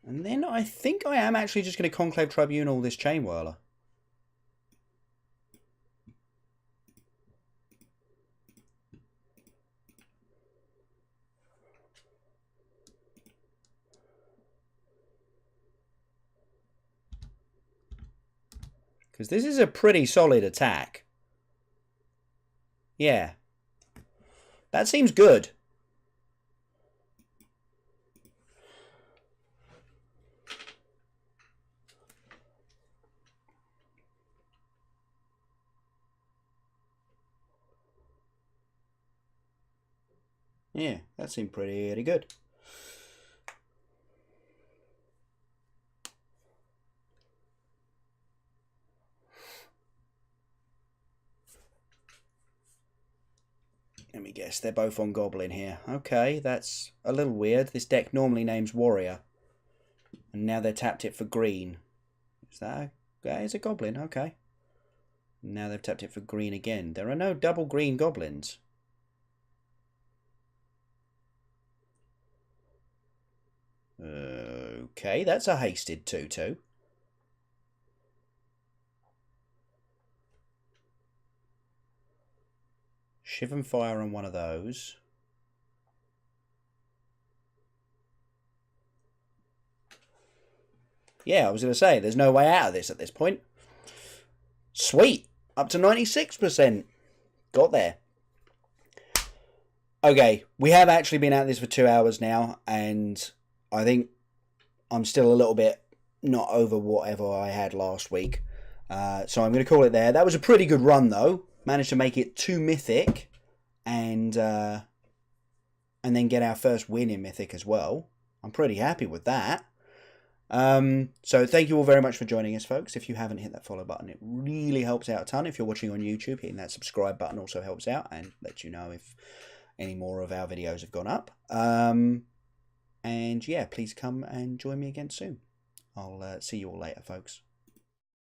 And then I think I am actually just going to Conclave Tribunal this Chain Whirler. Because this is a pretty solid attack. Yeah. That seems good. Yeah, that seemed pretty good. Let me guess, they're both on Goblin here. Okay, that's a little weird. This deck normally names Warrior. And now they're tapped it for green. Is that a Goblin? Okay. Now they've tapped it for green again. There are no double green Goblins. Okay, that's a hasted 2-2. Shiv and Fire on one of those. Yeah, I was going to say, there's no way out of this at this point. Sweet. Up to 96%. Got there. Okay, we have actually been at this for 2 hours now, and I think I'm still a little bit not over whatever I had last week. So I'm going to call it there. That was a pretty good run, though. Managed to make it 2 Mythic, and then get our first win in Mythic as well. I'm pretty happy with that. So thank you all very much for joining us, folks. If you haven't hit that follow button, it really helps out a ton. If you're watching on YouTube, hitting that subscribe button also helps out and lets you know if any more of our videos have gone up. And yeah, please come and join me again soon. I'll see you all later, folks.